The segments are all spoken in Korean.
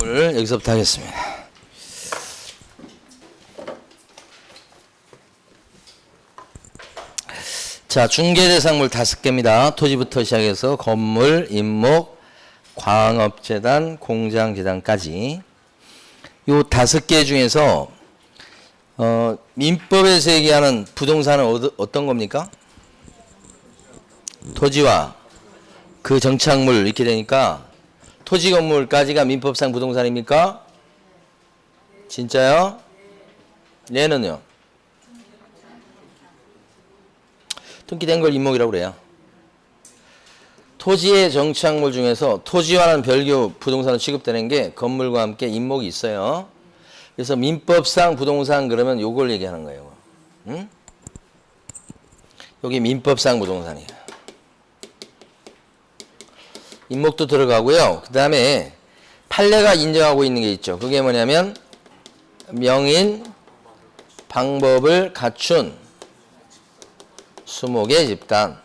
오늘 여기서부터 하겠습니다. 자, 중개대상물 5개입니다. 토지부터 시작해서 건물, 임목, 광업재단, 공장재단까지. 요 5개 중에서 민법에서 얘기하는 부동산은 어떤 겁니까? 토지와 그 정착물 이렇게 되니까 토지 건물까지가 민법상 부동산입니까? 진짜요? 얘는요? 등기된 걸 임목이라고 그래요. 토지의 정착물 중에서 토지와는 별개 부동산으로 취급되는 게 건물과 함께 임목이 있어요. 그래서 민법상 부동산 그러면 요걸 얘기하는 거예요. 응? 여기 민법상 부동산이에요. 임목도 들어가고요. 그 다음에 판례가 인정하고 있는 게 있죠. 그게 뭐냐면 명인 방법을 갖춘 수목의 집단.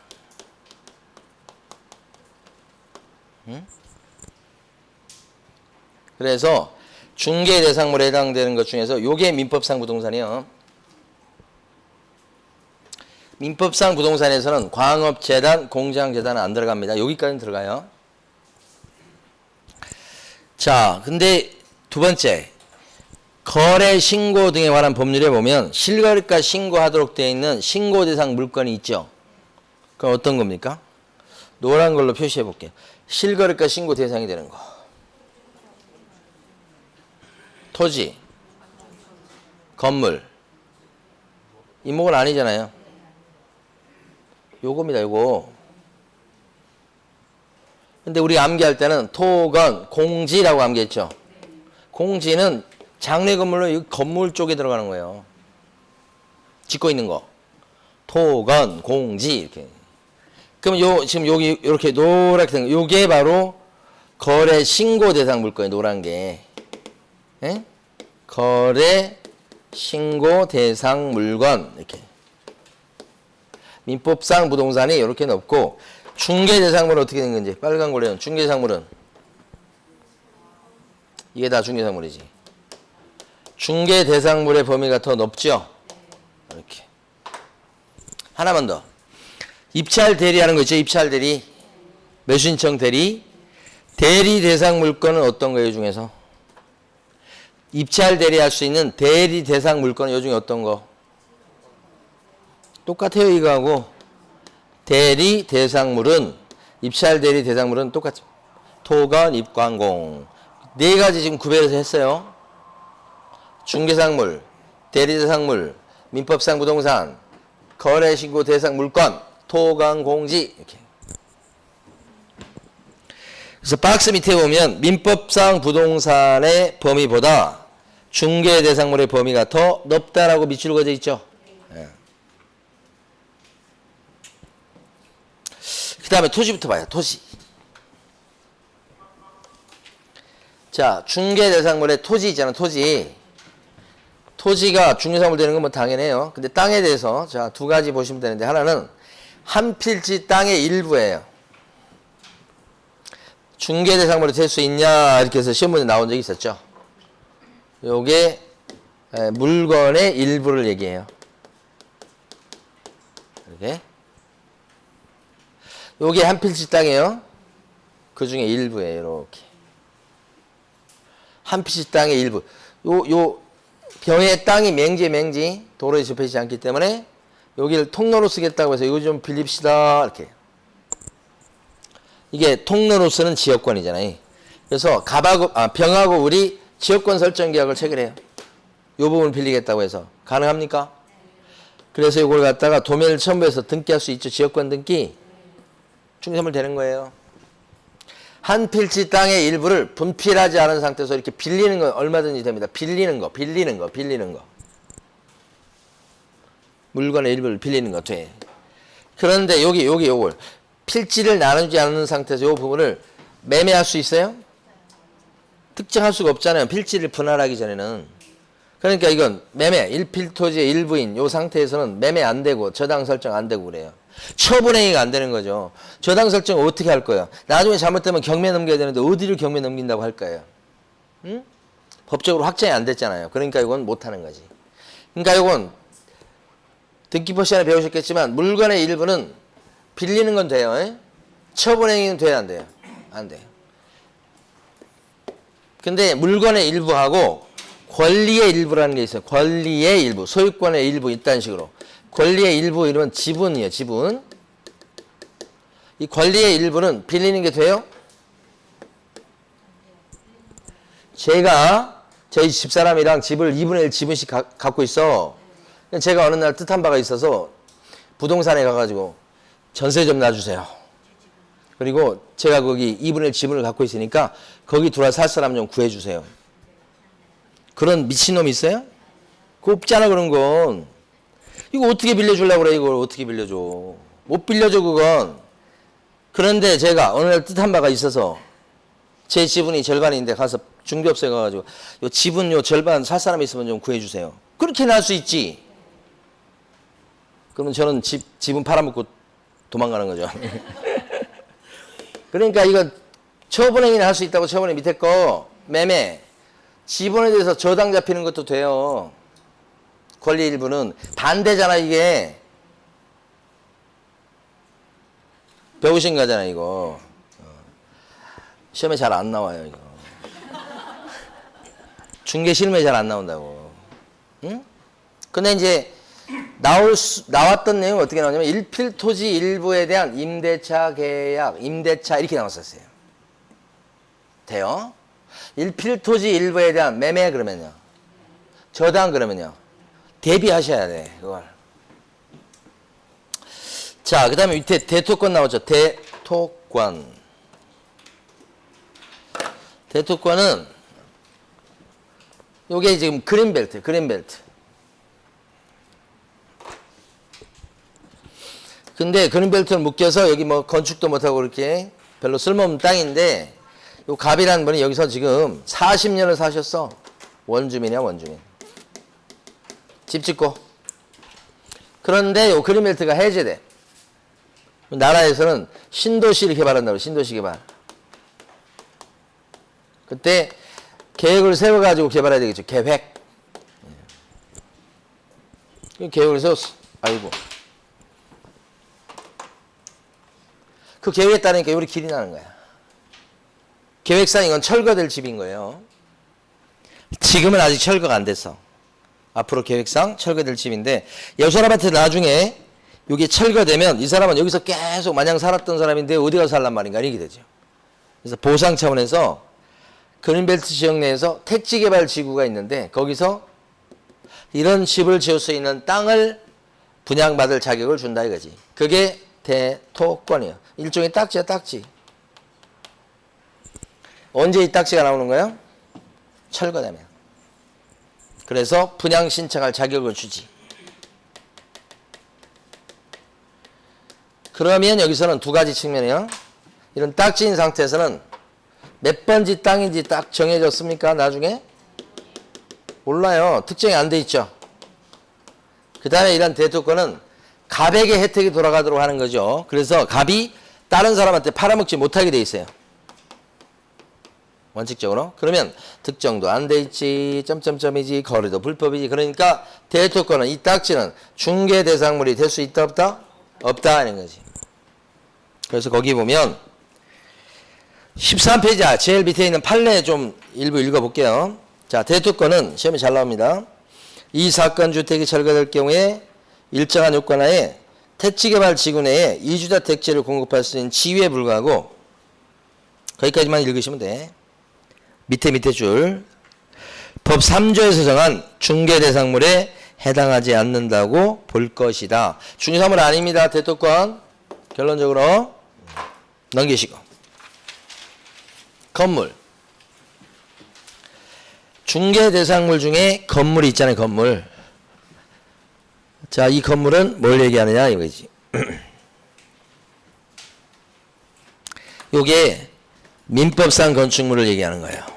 응? 그래서 중개 대상물에 해당되는 것 중에서 요게 민법상 부동산이요. 민법상 부동산에서는 광업재단, 공장재단은 안 들어갑니다. 여기까지는 들어가요. 자, 근데 두 번째, 거래, 신고 등에 관한 법률에 보면 실거래가 신고하도록 되어 있는 신고 대상 물건이 있죠. 그건 어떤 겁니까? 노란 걸로 표시해 볼게요. 실거래가 신고 대상이 되는 거. 토지, 건물, 임목은 아니잖아요. 요겁니다, 요거. 근데 우리 암기할 때는 토건, 공지라고 암기했죠. 공지는 장래 건물로 이 건물 쪽에 들어가는 거예요. 짓고 있는 거. 토건, 공지, 이렇게. 그럼 지금 여기, 이렇게 노랗게 된 거, 요게 바로 거래 신고 대상 물건이에요, 노란 게. 예? 거래 신고 대상 물건 이렇게 민법상 부동산이 이렇게 넣고 중개 대상물은 어떻게 된 건지 빨간 거래는 중개 대상물은 이게 다 중개 대상물이지. 중개 대상물의 범위가 더 넓죠. 이렇게 하나만 더 입찰 대리하는 거 있죠. 입찰 대리 매수신청 대리 대상 물건은 어떤 거예요 중에서? 입찰 대리할 수 있는 대리 대상 물건은 요 중에 어떤 거? 똑같아요 이거하고. 대리 대상물은 입찰 대리 대상물은 똑같죠. 토건, 입광공. 네 가지 지금 구별해서 했어요. 중개상물, 대리 대상물, 민법상 부동산, 거래 신고 대상 물건, 토건, 공지 이렇게. 그래서 박스 밑에 보면 민법상 부동산의 범위보다 중개 대상물의 범위가 더 넓다라고 밑줄 그어져 있죠. 예. 그 다음에 토지부터 봐요. 토지. 자, 중개 대상물의 토지 있잖아. 토지. 토지가 중개 대상물 되는 건 뭐 당연해요. 근데 땅에 대해서 자, 두 가지 보시면 되는데 하나는 한 필지 땅의 일부예요. 중개 대상물이 될 수 있냐 이렇게 해서 시험 문제 나온 적이 있었죠. 요게 물건의 일부를 얘기해요. 이렇게. 요게 한 필지 땅이에요. 그 중에 일부예요. 이렇게. 한 필지 땅의 일부. 요 병의 땅이 맹지 도로에 접해지지 않기 때문에 여기를 통로로 쓰겠다고 해서 이거 좀 빌립시다 이렇게. 이게 통로로 쓰는 지역권이잖아요. 그래서 병하고 우리 지역권 설정 계약을 체결해요. 요 부분을 빌리겠다고 해서. 가능합니까? 그래서 이걸 갖다가 도면을 첨부해서 등기할 수 있죠. 지역권 등기. 중개선물 되는 거예요. 한 필지 땅의 일부를 분필하지 않은 상태에서 이렇게 빌리는 건 얼마든지 됩니다. 빌리는 거. 물건의 일부를 빌리는 거 돼. 그런데 요걸 필지를 나누지 않는 상태에서 요 부분을 매매할 수 있어요? 특정할 수가 없잖아요. 필지를 분할하기 전에는. 그러니까 이건 매매, 일필토지의 일부인 요 상태에서는 매매 안 되고 저당 설정 안 되고 그래요. 처분행위가 안 되는 거죠. 저당 설정 어떻게 할 거예요? 나중에 잘못되면 경매 넘겨야 되는데 어디를 경매 넘긴다고 할 거예요? 응? 법적으로 확정이 안 됐잖아요. 그러니까 이건 못하는 거지. 그러니까 이건 등기부 시간에 배우셨겠지만 물건의 일부는 빌리는 건 돼요. 에? 처분행위는 돼야 안 돼요? 안 돼요. 근데 물건의 일부하고 권리의 일부라는 게 있어요. 권리의 일부, 소유권의 일부 이딴 식으로. 권리의 일부 이러면 지분이에요. 지분. 이 권리의 일부는 빌리는 게 돼요? 제가 저희 집사람이랑 집을 2분의 1 지분씩 갖고 있어. 제가 어느 날 뜻한 바가 있어서 부동산에 가가지고 전세 좀 놔주세요. 그리고 제가 거기 2분의 1 지분을 갖고 있으니까 거기 들어와 살 사람 좀 구해주세요. 그런 미친놈이 있어요? 그거 없잖아 그런 건. 이거 어떻게 빌려주려고 그래. 이걸 어떻게 빌려줘. 못 빌려줘 그건. 그런데 제가 어느 날 뜻한 바가 있어서 제 지분이 절반인데 가서 중개업소에 가가지고 요 지분 요 절반 살 사람이 있으면 좀 구해주세요. 그렇게 날 수 있지. 그러면 저는 지분 팔아먹고 도망가는 거죠. 그러니까 이거 처분행위를 할 수 있다고. 처분행 밑에 거 매매 지분에 대해서 저당 잡히는 것도 돼요. 권리 일부는 반대잖아. 이게 배우신 거잖아 이거. 시험에 잘 안 나와요 이거. 중개 실무에 잘 안 나온다고. 응? 근데 이제 나왔던 내용이 어떻게 나오냐면 일필토지 일부에 대한 임대차 계약, 임대차 이렇게 나왔었어요. 돼요? 일필토지 일부에 대한 매매 그러면요. 저당 그러면요. 대비하셔야 돼 그걸. 자, 그 다음에 밑에 대토권 나오죠. 대토권. 대토권은 요게 지금 그린벨트. 근데 그린벨트를 묶여서 여기 뭐 건축도 못하고 그렇게 별로 쓸모없는 땅인데 요 갑이라는 분이 여기서 지금 40년을 사셨어. 원주민이야 원주민. 집 짓고. 그런데 요 그린벨트가 해제돼. 나라에서는 신도시를 개발한다고. 신도시 개발. 그때 계획을 세워가지고 개발해야 되겠죠. 계획. 계획을 세웠어. 아이고. 그 계획에 따르니까 우리 길이 나는 거야. 계획상 이건 철거될 집인 거예요. 지금은 아직 철거가 안 됐어. 앞으로 계획상 철거될 집인데 여설 아파트 나중에 이게 철거되면 이 사람은 여기서 계속 마냥 살았던 사람인데 어디 가서 살란 말인가 이렇게 되죠. 그래서 보상 차원에서 그린벨트 지역 내에서 택지개발 지구가 있는데 거기서 이런 집을 지을 수 있는 땅을 분양받을 자격을 준다 이거지. 그게 대토권이에요. 일종의 딱지야 딱지. 언제 이 딱지가 나오는 거예요? 철거되면. 그래서 분양 신청할 자격을 주지. 그러면 여기서는 두 가지 측면이에요. 이런 딱지인 상태에서는 몇 번지 땅인지 딱 정해졌습니까? 나중에? 몰라요. 특정이 안 돼 있죠. 그 다음에 이런 대토권은 갑에게 혜택이 돌아가도록 하는 거죠. 그래서 갑이 다른 사람한테 팔아먹지 못하게 돼 있어요. 원칙적으로. 그러면 특정도 안 돼 있지, 점점점이지, 거래도 불법이지. 그러니까 대토권은 이 딱지는 중개 대상물이 될 수 있다 없다? 없다 하는 거지. 그래서 거기 보면 13페이지 제일 밑에 있는 판례 좀 일부 읽어볼게요. 자, 대토권은 시험에 잘 나옵니다. 이 사건 주택이 철거될 경우에 일정한 요건하에 택지개발 지구 내에 이주자 택지를 공급할 수 있는 지위에 불과하고 거기까지만 읽으시면 돼. 밑에 줄. 법 3조에서 정한 중개 대상물에 해당하지 않는다고 볼 것이다. 중개사물 아닙니다. 대토권. 결론적으로 넘기시고. 건물. 중개 대상물 중에 건물이 있잖아요. 건물. 자, 이 건물은 뭘 얘기하느냐 이거지. 요게 민법상 건축물을 얘기하는 거예요.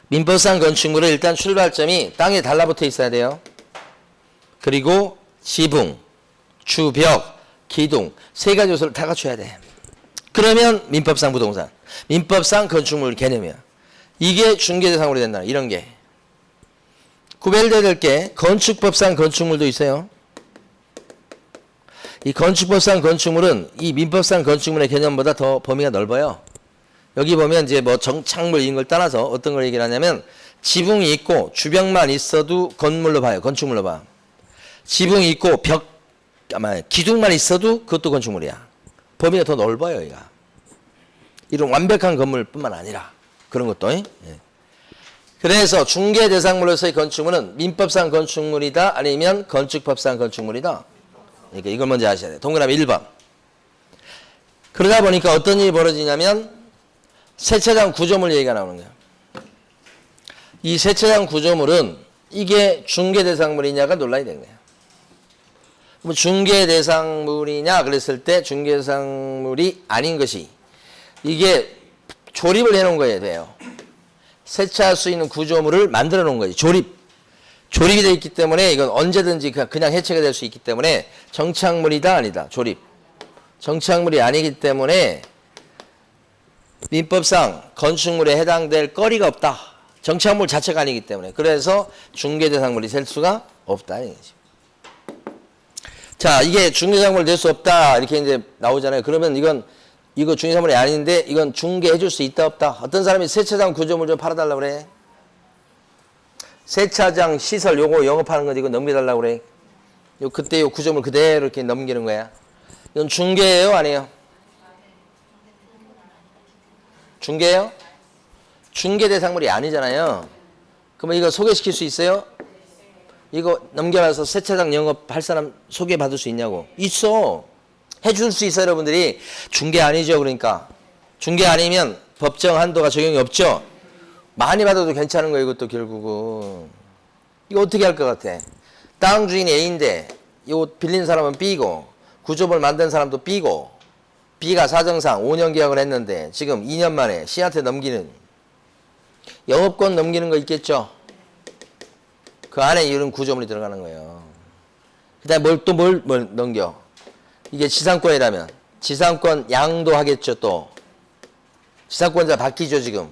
민법상 건축물은 일단 출발점이 땅에 달라붙어 있어야 돼요. 그리고 지붕, 주벽, 기둥 세 가지 요소를 다 갖춰야 돼. 그러면 민법상 부동산, 민법상 건축물 개념이야. 이게 중개 대상으로 된다. 이런 게. 구별돼야 될 게 건축법상 건축물도 있어요. 이 건축법상 건축물은 이 민법상 건축물의 개념보다 더 범위가 넓어요. 여기 보면 이제 뭐 정착물 이런 걸 따라서 어떤 걸 얘기를 하냐면 지붕이 있고 주벽만 있어도 건물로 봐요. 건축물로 봐. 지붕이 있고 기둥만 있어도 그것도 건축물이야. 범위가 더 넓어요, 얘가. 이런 완벽한 건물뿐만 아니라 그런 것도. 예. 그래서 중개 대상물로서의 건축물은 민법상 건축물이다, 아니면 건축법상 건축물이다. 그러니까 이걸 먼저 아셔야 돼요. 동그라미 1번. 그러다 보니까 어떤 일이 벌어지냐면 세차장 구조물 얘기가 나오는 거예요. 이 세차장 구조물은 이게 중개 대상물이냐가 논란이 된 거예요. 그럼 중개 대상물이냐 그랬을 때 중개 대상물이 아닌 것이 이게 조립을 해놓은 거예요. 돼요. 세차할 수 있는 구조물을 만들어 놓은 거지. 조립이 되어 있기 때문에 이건 언제든지 그냥 해체가 될 수 있기 때문에 정착물이다 아니다. 조립. 정착물이 아니기 때문에 민법상 건축물에 해당될 거리가 없다. 정착물 자체가 아니기 때문에. 그래서 중개 대상물이 될 수가 없다. 자, 이게 중개 대상물 될 수 없다. 이렇게 이제 나오잖아요. 그러면 이거 중개 대상물이 아닌데 이건 중개해 줄 수 있다 없다. 어떤 사람이 세차장 구조물 좀 팔아달라고 그래. 세차장 시설 요거 영업하는 거 이거 넘겨달라고 그래. 그때 요 구조물 그대로 이렇게 넘기는 거야. 이건 중개예요, 아니에요? 중개예요? 중개 대상물이 아니잖아요. 그러면 이거 소개시킬 수 있어요? 이거 넘겨놔서 세차장 영업할 사람 소개받을 수 있냐고. 있어. 해줄 수 있어요, 여러분들이. 중개 아니죠, 그러니까. 중개 아니면 법정 한도가 적용이 없죠. 많이 받아도 괜찮은 거예요, 이것도 결국은. 이거 어떻게 할 것 같아? 땅 주인이 A인데 이거 빌린 사람은 B고 구조물 만든 사람도 B고 B가 사정상 5년 계약을 했는데 지금 2년 만에 C한테 넘기는 영업권 넘기는 거 있겠죠? 그 안에 이런 구조물이 들어가는 거예요. 그 다음에 뭘 넘겨? 이게 지상권이라면 지상권 양도하겠죠, 또. 지상권자 바뀌죠, 지금.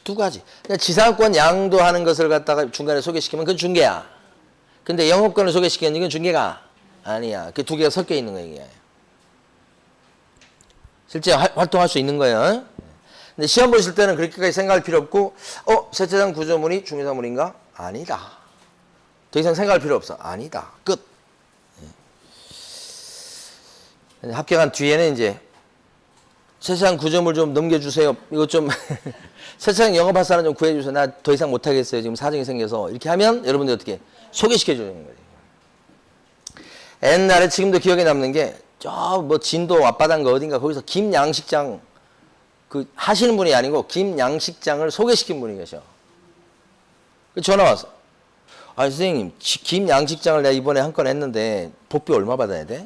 두 가지. 그냥 지상권 양도하는 것을 갖다가 중간에 소개시키면 그건 중개야. 근데 영업권을 소개시키면 이건 중개가 아니야. 그 두 개가 섞여 있는 거예요, 이게. 실제 활동할 수 있는 거예요. 근데 시험 보실 때는 그렇게까지 생각할 필요 없고, 세차장 구조물이 중개사물인가? 아니다. 더 이상 생각할 필요 없어. 아니다. 끝. 합격한 뒤에는 이제 세차장 구조물 좀 넘겨주세요. 이거 좀 세차장 영업할 사람 좀 구해주세요. 나 더 이상 못하겠어요. 지금 사정이 생겨서. 이렇게 하면 여러분들 어떻게 소개시켜주는 거예요. 옛날에 지금도 기억에 남는 게 저 뭐 진도 앞바다인가 어딘가 거기서 김양식장 그 하시는 분이 아니고 김양식장을 소개시킨 분이 계셔. 전화 왔어. 아 선생님 김양식장을 내가 이번에 한 건 했는데 복비 얼마 받아야 돼?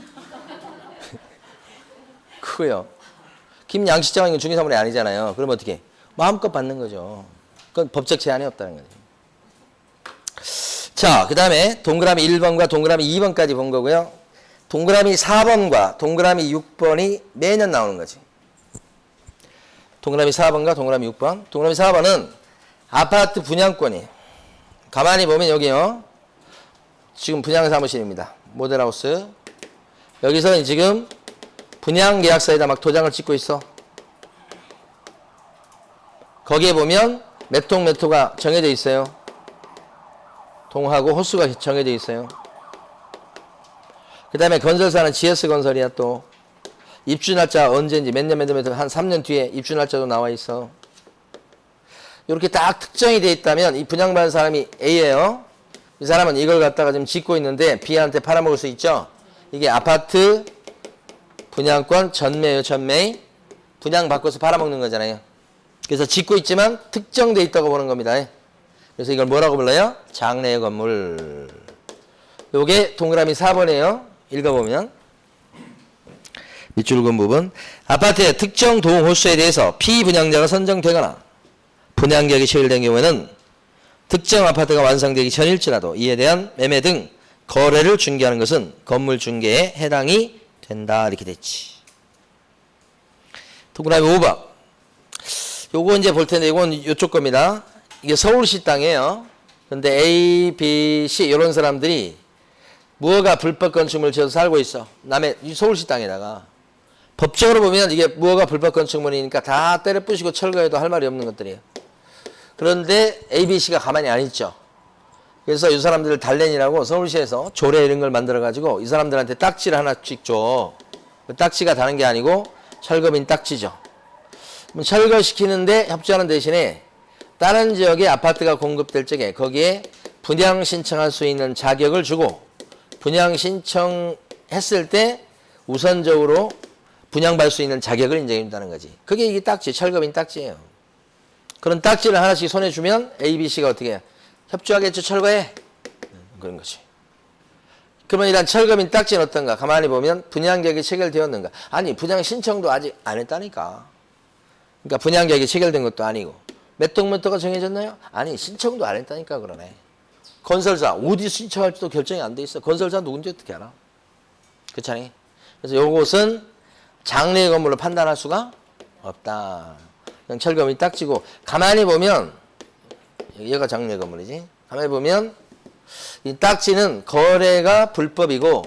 그거요. 김양식장은 이건 중개사물이 아니잖아요. 그러면 어떻게? 마음껏 받는 거죠. 그건 법적 제한이 없다는 거죠. 자, 그 다음에 동그라미 1번과 동그라미 2번까지 본 거고요. 동그라미 4번과 동그라미 6번이 매년 나오는 거지. 동그라미 4번과 동그라미 6번. 동그라미 4번은 아파트 분양권이에요. 가만히 보면 여기요. 지금 분양사무실입니다. 모델하우스. 여기서 지금 분양계약서에다 막 도장을 찍고 있어. 거기에 보면 몇 동 몇 호가 정해져 있어요. 동하고 호수가 정해져 있어요. 그 다음에 건설사는 GS건설이야 또. 입주날짜 언제인지 몇 년 한 3년 뒤에 입주날짜도 나와 있어. 이렇게 딱 특정이 돼 있다면 이 분양받은 사람이 A예요. 이 사람은 이걸 갖다가 지금 짓고 있는데 B한테 팔아먹을 수 있죠. 이게 아파트 분양권 전매요, 전매. 분양 바꿔서 팔아먹는 거잖아요. 그래서 짓고 있지만 특정돼 있다고 보는 겁니다. 그래서 이걸 뭐라고 불러요? 장래의 건물. 요게 동그라미 4번이에요. 읽어보면 밑줄 긋은 부분. 아파트의 특정 도움 호수에 대해서 피분양자가 선정되거나 분양계약이 체결된 경우에는 특정 아파트가 완성되기 전일지라도 이에 대한 매매 등 거래를 중개하는 것은 건물 중개에 해당이 된다. 이렇게 됐지. 그다음에 5번. 요거 이제 볼 텐데 이건 이쪽 겁니다. 이게 서울시 땅이에요. 근데 A, B, C 이런 사람들이 무허가 불법 건축물을 지어서 살고 있어. 남의 서울시 땅에다가. 법적으로 보면 이게 무허가 불법 건축물이니까 다 때려 부시고 철거해도 할 말이 없는 것들이에요. 그런데 A, B, C가 가만히 안 있죠. 그래서 이 사람들을 달랜이라고 서울시에서 조례 이런 걸 만들어가지고 이 사람들한테 딱지를 하나씩 줘. 그 딱지가 다른 게 아니고 철거민 딱지죠. 철거시키는데 협조하는 대신에 다른 지역에 아파트가 공급될 적에 거기에 분양 신청할 수 있는 자격을 주고 분양 신청했을 때 우선적으로 분양받을 수 있는 자격을 인정해준다는 거지. 그게 이게 딱지, 철거민 딱지예요. 그런 딱지를 하나씩 손에 주면 A, B, C가 어떻게 해요? 협조하겠죠, 철거해. 그런 거지. 그러면 이런 철거민 딱지는 어떤가? 가만히 보면 분양계획이 체결되었는가? 아니, 분양 신청도 아직 안 했다니까. 그러니까 분양계획이 체결된 것도 아니고. 몇 동 몇 호가 정해졌나요? 아니, 신청도 안 했다니까 그러네. 건설사, 어디 신청할지도 결정이 안 돼 있어. 건설사 누군지 어떻게 알아? 그렇잖아요. 그래서 요것은 장래 건물로 판단할 수가 없다. 그냥 철거민이 딱지고, 가만히 보면, 얘가 장래 건물이지. 가만히 보면, 이 딱지는 거래가 불법이고,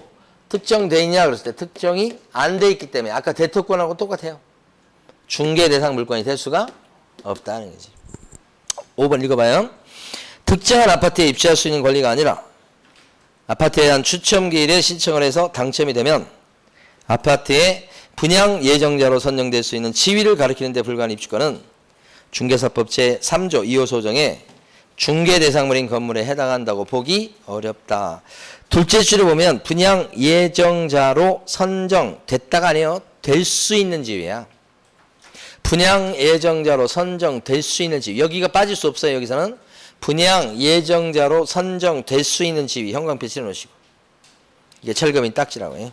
특정돼 있냐 그랬을 때 특정이 안 돼 있기 때문에, 아까 대토권하고 똑같아요. 중개 대상 물건이 될 수가 없다는 거지. 5번 읽어봐요. 특정한 아파트에 입주할 수 있는 권리가 아니라 아파트에 대한 추첨 기일에 신청을 해서 당첨이 되면 아파트의 분양 예정자로 선정될 수 있는 지위를 가리키는 데 불과한 입주권은 중개사법 제3조 2호 소정에 중개 대상물인 건물에 해당한다고 보기 어렵다. 둘째 줄을 보면 분양 예정자로 선정됐다가 아니에요. 될 수 있는 지위야. 분양 예정자로 선정될 수 있는 지위. 여기가 빠질 수 없어요. 여기서는 분양 예정자로 선정될 수 있는 지위. 형광펜 칠해 놓으시고. 이게 철거민 딱지라고 해요.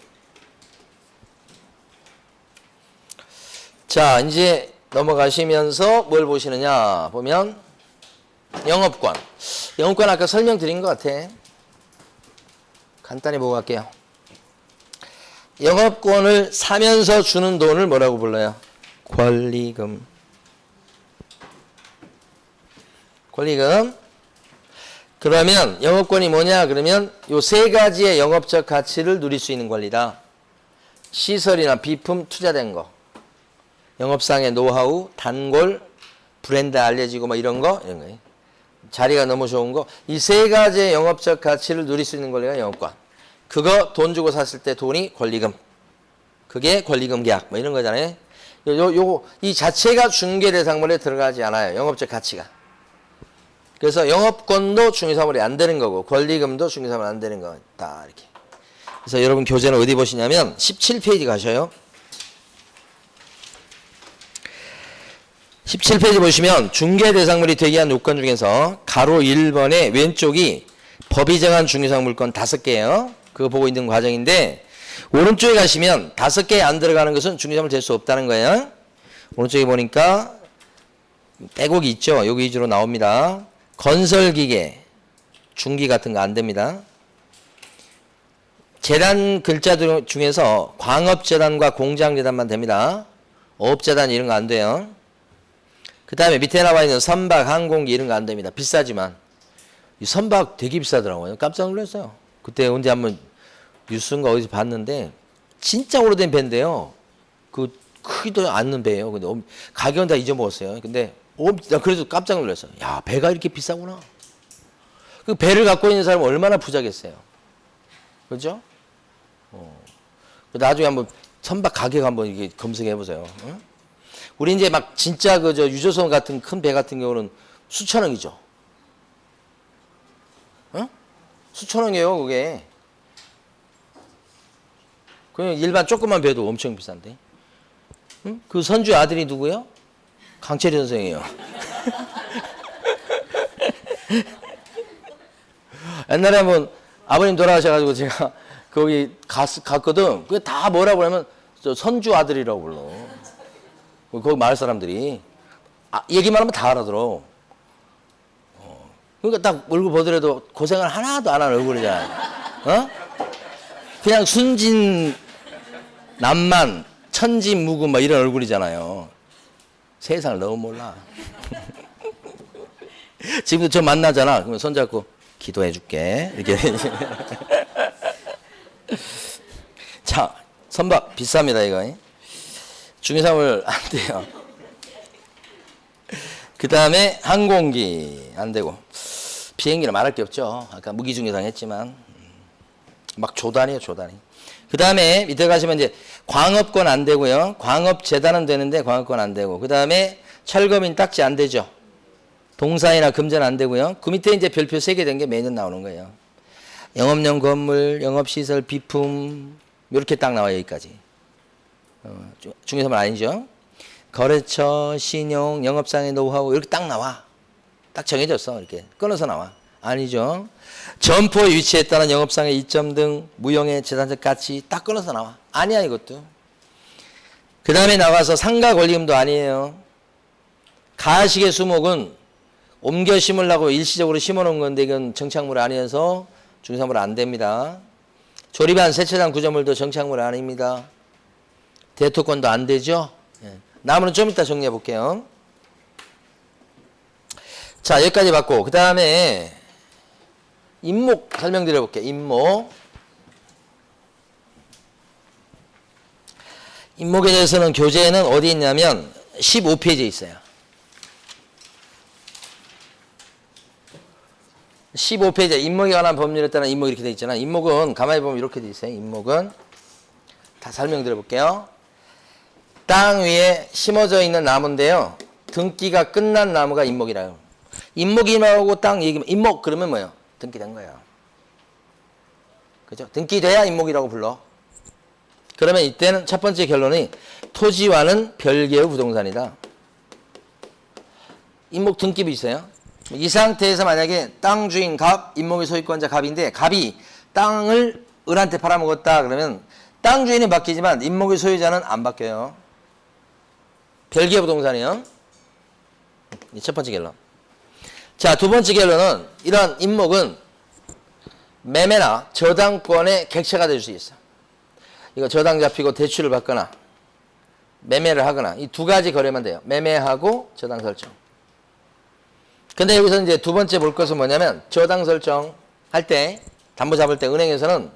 자, 이제 넘어가시면서 뭘 보시느냐 보면 영업권. 영업권 아까 설명드린 것 같아. 간단히 보고 갈게요. 영업권을 사면서 주는 돈을 뭐라고 불러요? 권리금. 권리금. 그러면 영업권이 뭐냐? 그러면 요 세 가지의 영업적 가치를 누릴 수 있는 권리다. 시설이나 비품 투자된 거. 영업상의 노하우, 단골, 브랜드 알려지고 뭐 이런 거. 자리가 너무 좋은 거. 이 세 가지의 영업적 가치를 누릴 수 있는 권리가 영업권. 그거 돈 주고 샀을 때 돈이 권리금. 그게 권리금 계약 뭐 이런 거잖아요. 이 자체가 중개 대상물에 들어가지 않아요. 영업적 가치가. 그래서 영업권도 중개사물이 안 되는 거고 권리금도 중개사물이 안 되는 거다. 이렇게. 그래서 여러분 교재는 어디 보시냐면 17페이지 가셔요. 17페이지 보시면 중개 대상물이 되기 위한 요건 중에서 가로 1번의 왼쪽이 법이 정한 중개상 물건 5개예요. 그거 보고 있는 과정인데 오른쪽에 가시면 5개에 안 들어가는 것은 중개사물 될 수 없다는 거예요. 오른쪽에 보니까 빼곡이 있죠. 여기 위주로 나옵니다. 건설기계, 중기 같은 거 안 됩니다. 재단 글자 중에서 광업재단과 공장재단만 됩니다. 어업재단 이런 거 안 돼요. 그 다음에 밑에 나와 있는 선박, 항공기 이런 거 안 됩니다. 비싸지만. 이 선박 되게 비싸더라고요. 깜짝 놀랐어요. 그때 언제 한번 뉴스인가 어디서 봤는데 진짜 오래된 배인데요. 그 크지도 않는 배예요. 근데 가격은 다 잊어먹었어요. 근데 그래서 깜짝 놀랐어요. 야, 배가 이렇게 비싸구나. 그 배를 갖고 있는 사람은 얼마나 부자겠어요. 그렇죠? 나중에 한번 선박 가격 한번 이렇게 검색해 보세요. 응? 우리 이제 막 진짜 그저 유조선 같은 큰 배 같은 경우는 수천억이죠. 응? 수천억이에요, 그게. 그냥 일반 조그만 배도 엄청 비싼데. 응? 그 선주 아들이 누구요? 강철이 선생이에요. 옛날에 한번 아버님 돌아가셔가지고 제가 거기 갔거든. 그게 다 뭐라고 하면 선주 아들이라고 불러. 거기 마을 사람들이. 얘기만 하면 다 알아들어. 그러니까 딱 얼굴 보더라도 고생을 하나도 안 하는 얼굴이잖아. 어? 그냥 순진 남만 천지무구 막 이런 얼굴이잖아요. 세상을 너무 몰라. 지금도 저 만나잖아. 그러면 손잡고 기도해 줄게. 이렇게. 자, 선박 비쌉니다, 이거. 중개사물 안 돼요. 그 다음에 항공기 안 되고. 비행기는 말할 게 없죠. 아까 무기중개상 했지만. 막 조단이에요, 조단이. 그 다음에 밑에 가시면 이제 광업권 안 되고요. 광업재단은 되는데 광업권 안 되고. 그 다음에 철거민 딱지 안 되죠. 동사이나 금전 안 되고요. 그 밑에 이제 별표 3개 된 게 매년 나오는 거예요. 영업용 건물, 영업시설, 비품 이렇게 딱 나와요. 여기까지. 중개사물 아니죠. 거래처, 신용, 영업상의 노하우 이렇게 딱 나와. 딱 정해졌어. 이렇게 끊어서 나와. 아니죠. 점포 위치에 따른 영업상의 이점 등 무형의 재산적 가치 딱 끊어서 나와. 아니야 이것도. 그 다음에 나가서 상가 권리금도 아니에요. 가식의 수목은 옮겨 심으려고 일시적으로 심어놓은 건데 이건 정착물 아니어서 중개사물 안 됩니다. 조립한 세차장 구조물도 정착물 아닙니다. 대토권도 안 되죠. 나무는 좀 이따 정리해 볼게요. 자, 여기까지 봤고 그 다음에 임목 설명드려 볼게요. 임목에 대해서는 교재에는 어디 있냐면 15페이지에 있어요. 15페이지에 임목에 관한 법률에 따른 임목 이렇게 돼 있잖아. 임목은 가만히 보면 이렇게 돼 있어요. 임목은 다 설명드려 볼게요. 땅 위에 심어져 있는 나무인데요. 등기가 끝난 나무가 임목이라요. 임목이 나오고 땅 얘기면 임목 그러면 뭐예요? 등기된 거예요. 그죠? 등기돼야 임목이라고 불러. 그러면 이때는 첫 번째 결론이 토지와는 별개의 부동산이다. 임목 등기부 있어요. 이 상태에서 만약에 땅 주인 갑, 임목의 소유권자 갑인데 갑이 땅을 을한테 팔아먹었다 그러면 땅 주인이 바뀌지만 임목의 소유자는 안 바뀌어요. 별개의 부동산이요. 첫 번째 결론. 자, 두 번째 결론은 이런 임목은 매매나 저당권의 객체가 될 수 있어. 이거 저당 잡히고 대출을 받거나 매매를 하거나 이 두 가지 거래만 돼요. 매매하고 저당 설정. 근데 여기서 이제 두 번째 볼 것은 뭐냐면 저당 설정 할 때 담보 잡을 때 은행에서는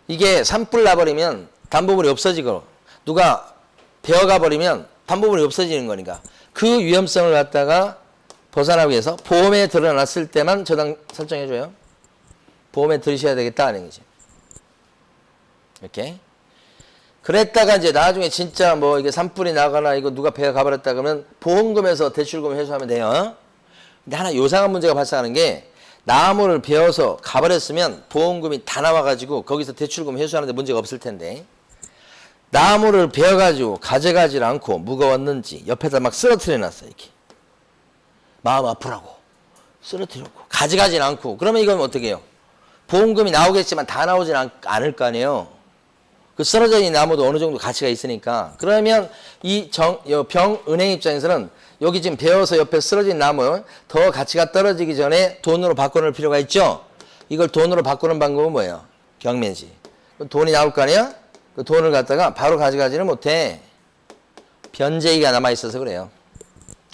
이게 산불 나버리면 담보물이 없어지고 누가 베어가 버리면 담보물이 없어지는 거니까 그 위험성을 갖다가 벗어나기 위해서 보험에 드러났을 때만 저당 설정해줘요. 보험에 들으셔야 되겠다 하는 거지. 이렇게. 그랬다가 이제 나중에 진짜 뭐 이게 산불이 나거나 이거 누가 배가 가버렸다 그러면 보험금에서 대출금 회수하면 돼요. 근데 하나 요상한 문제가 발생하는 게 나무를 베어서 가버렸으면 보험금이 다 나와가지고 거기서 대출금 회수하는데 문제가 없을 텐데 나무를 베어가지고 가져가질 않고 무거웠는지 옆에다 막 쓰러뜨려 놨어 이렇게. 마음 아프라고 쓰러뜨렸고 가져가진 않고 그러면 이건 어떻게 해요? 보험금이 나오겠지만 다 나오진 않을 거 아니에요. 그 쓰러져 있는 나무도 어느 정도 가치가 있으니까 그러면 이 병은행 입장에서는 여기 지금 베어서 옆에 쓰러진 나무 더 가치가 떨어지기 전에 돈으로 바꿔놓을 필요가 있죠. 이걸 돈으로 바꾸는 방법은 뭐예요? 경매지. 돈이 나올 거 아니야? 그 돈을 갖다가 바로 가져가지는 못해. 변제기가 남아있어서 그래요.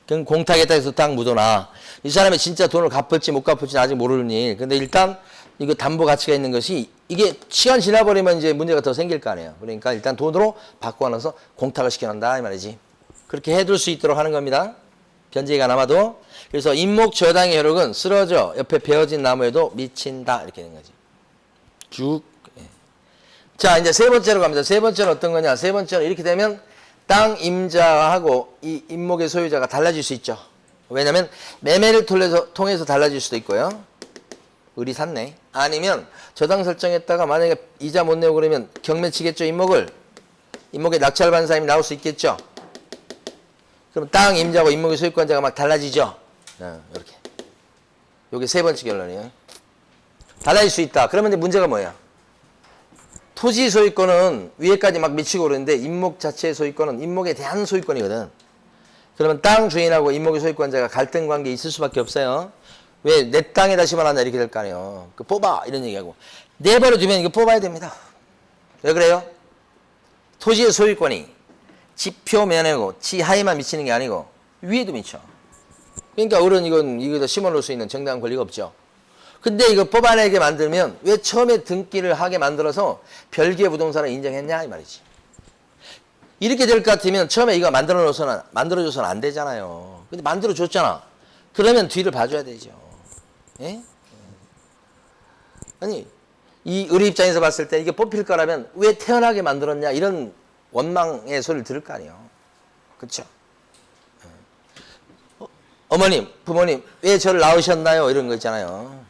그럼 공탁에다 해서 딱 묻어놔. 이 사람이 진짜 돈을 갚을지 못 갚을지는 아직 모르는 일. 근데 일단 이거 담보 가치가 있는 것이 이게 시간 지나버리면 이제 문제가 더 생길 거 아니에요. 그러니까 일단 돈으로 바꿔놔서 공탁을 시켜놓는다 이 말이지. 그렇게 해둘 수 있도록 하는 겁니다. 변제기가 남아도. 그래서 임목 저당의 효력은 쓰러져 옆에 베어진 나무에도 미친다 이렇게 되는 거지. 쭉. 자 이제 세 번째로 갑니다. 세 번째는 어떤 거냐. 세 번째는 이렇게 되면 땅 임자하고 이 임목의 소유자가 달라질 수 있죠. 왜냐하면 매매를 통해서 달라질 수도 있고요. 을이 샀네. 아니면 저당 설정했다가 만약에 이자 못 내고 그러면 경매 치겠죠. 임목의 낙찰받은 사람이 나올 수 있겠죠. 그럼 땅 임자하고 임목의 소유권자가 막 달라지죠. 이렇게. 이게 세 번째 결론이에요. 달라질 수 있다. 그러면 이제 문제가 뭐야? 토지 소유권은 위에까지 막 미치고 그러는데 임목 자체의 소유권은 임목에 대한 소유권이거든. 그러면 땅 주인하고 임목의 소유권자가 갈등 관계에 있을 수밖에 없어요. 왜 내 땅에다 심어놨나 이렇게 될 거 아니에요. 그 뽑아 이런 얘기하고 내버려 두면 이거 뽑아야 됩니다. 왜 그래요? 토지의 소유권이 지표면이고 지하에만 미치는 게 아니고 위에도 미쳐. 그러니까 어른 이거 심어놓을 수 있는 정당한 권리가 없죠. 근데 이거 법안에게 만들면 왜 처음에 등기를 하게 만들어서 별개의 부동산을 인정했냐 이 말이지. 이렇게 될 것 같으면 처음에 이거 만들어줘서는 안 되잖아요. 근데 만들어줬잖아. 그러면 뒤를 봐줘야 되죠. 예? 아니 이 의뢰 입장에서 봤을 때 이게 뽑힐 거라면 왜 태어나게 만들었냐 이런 원망의 소리를 들을 거 아니에요. 그렇죠? 어머님, 부모님 왜 저를 낳으셨나요? 이런 거 있잖아요.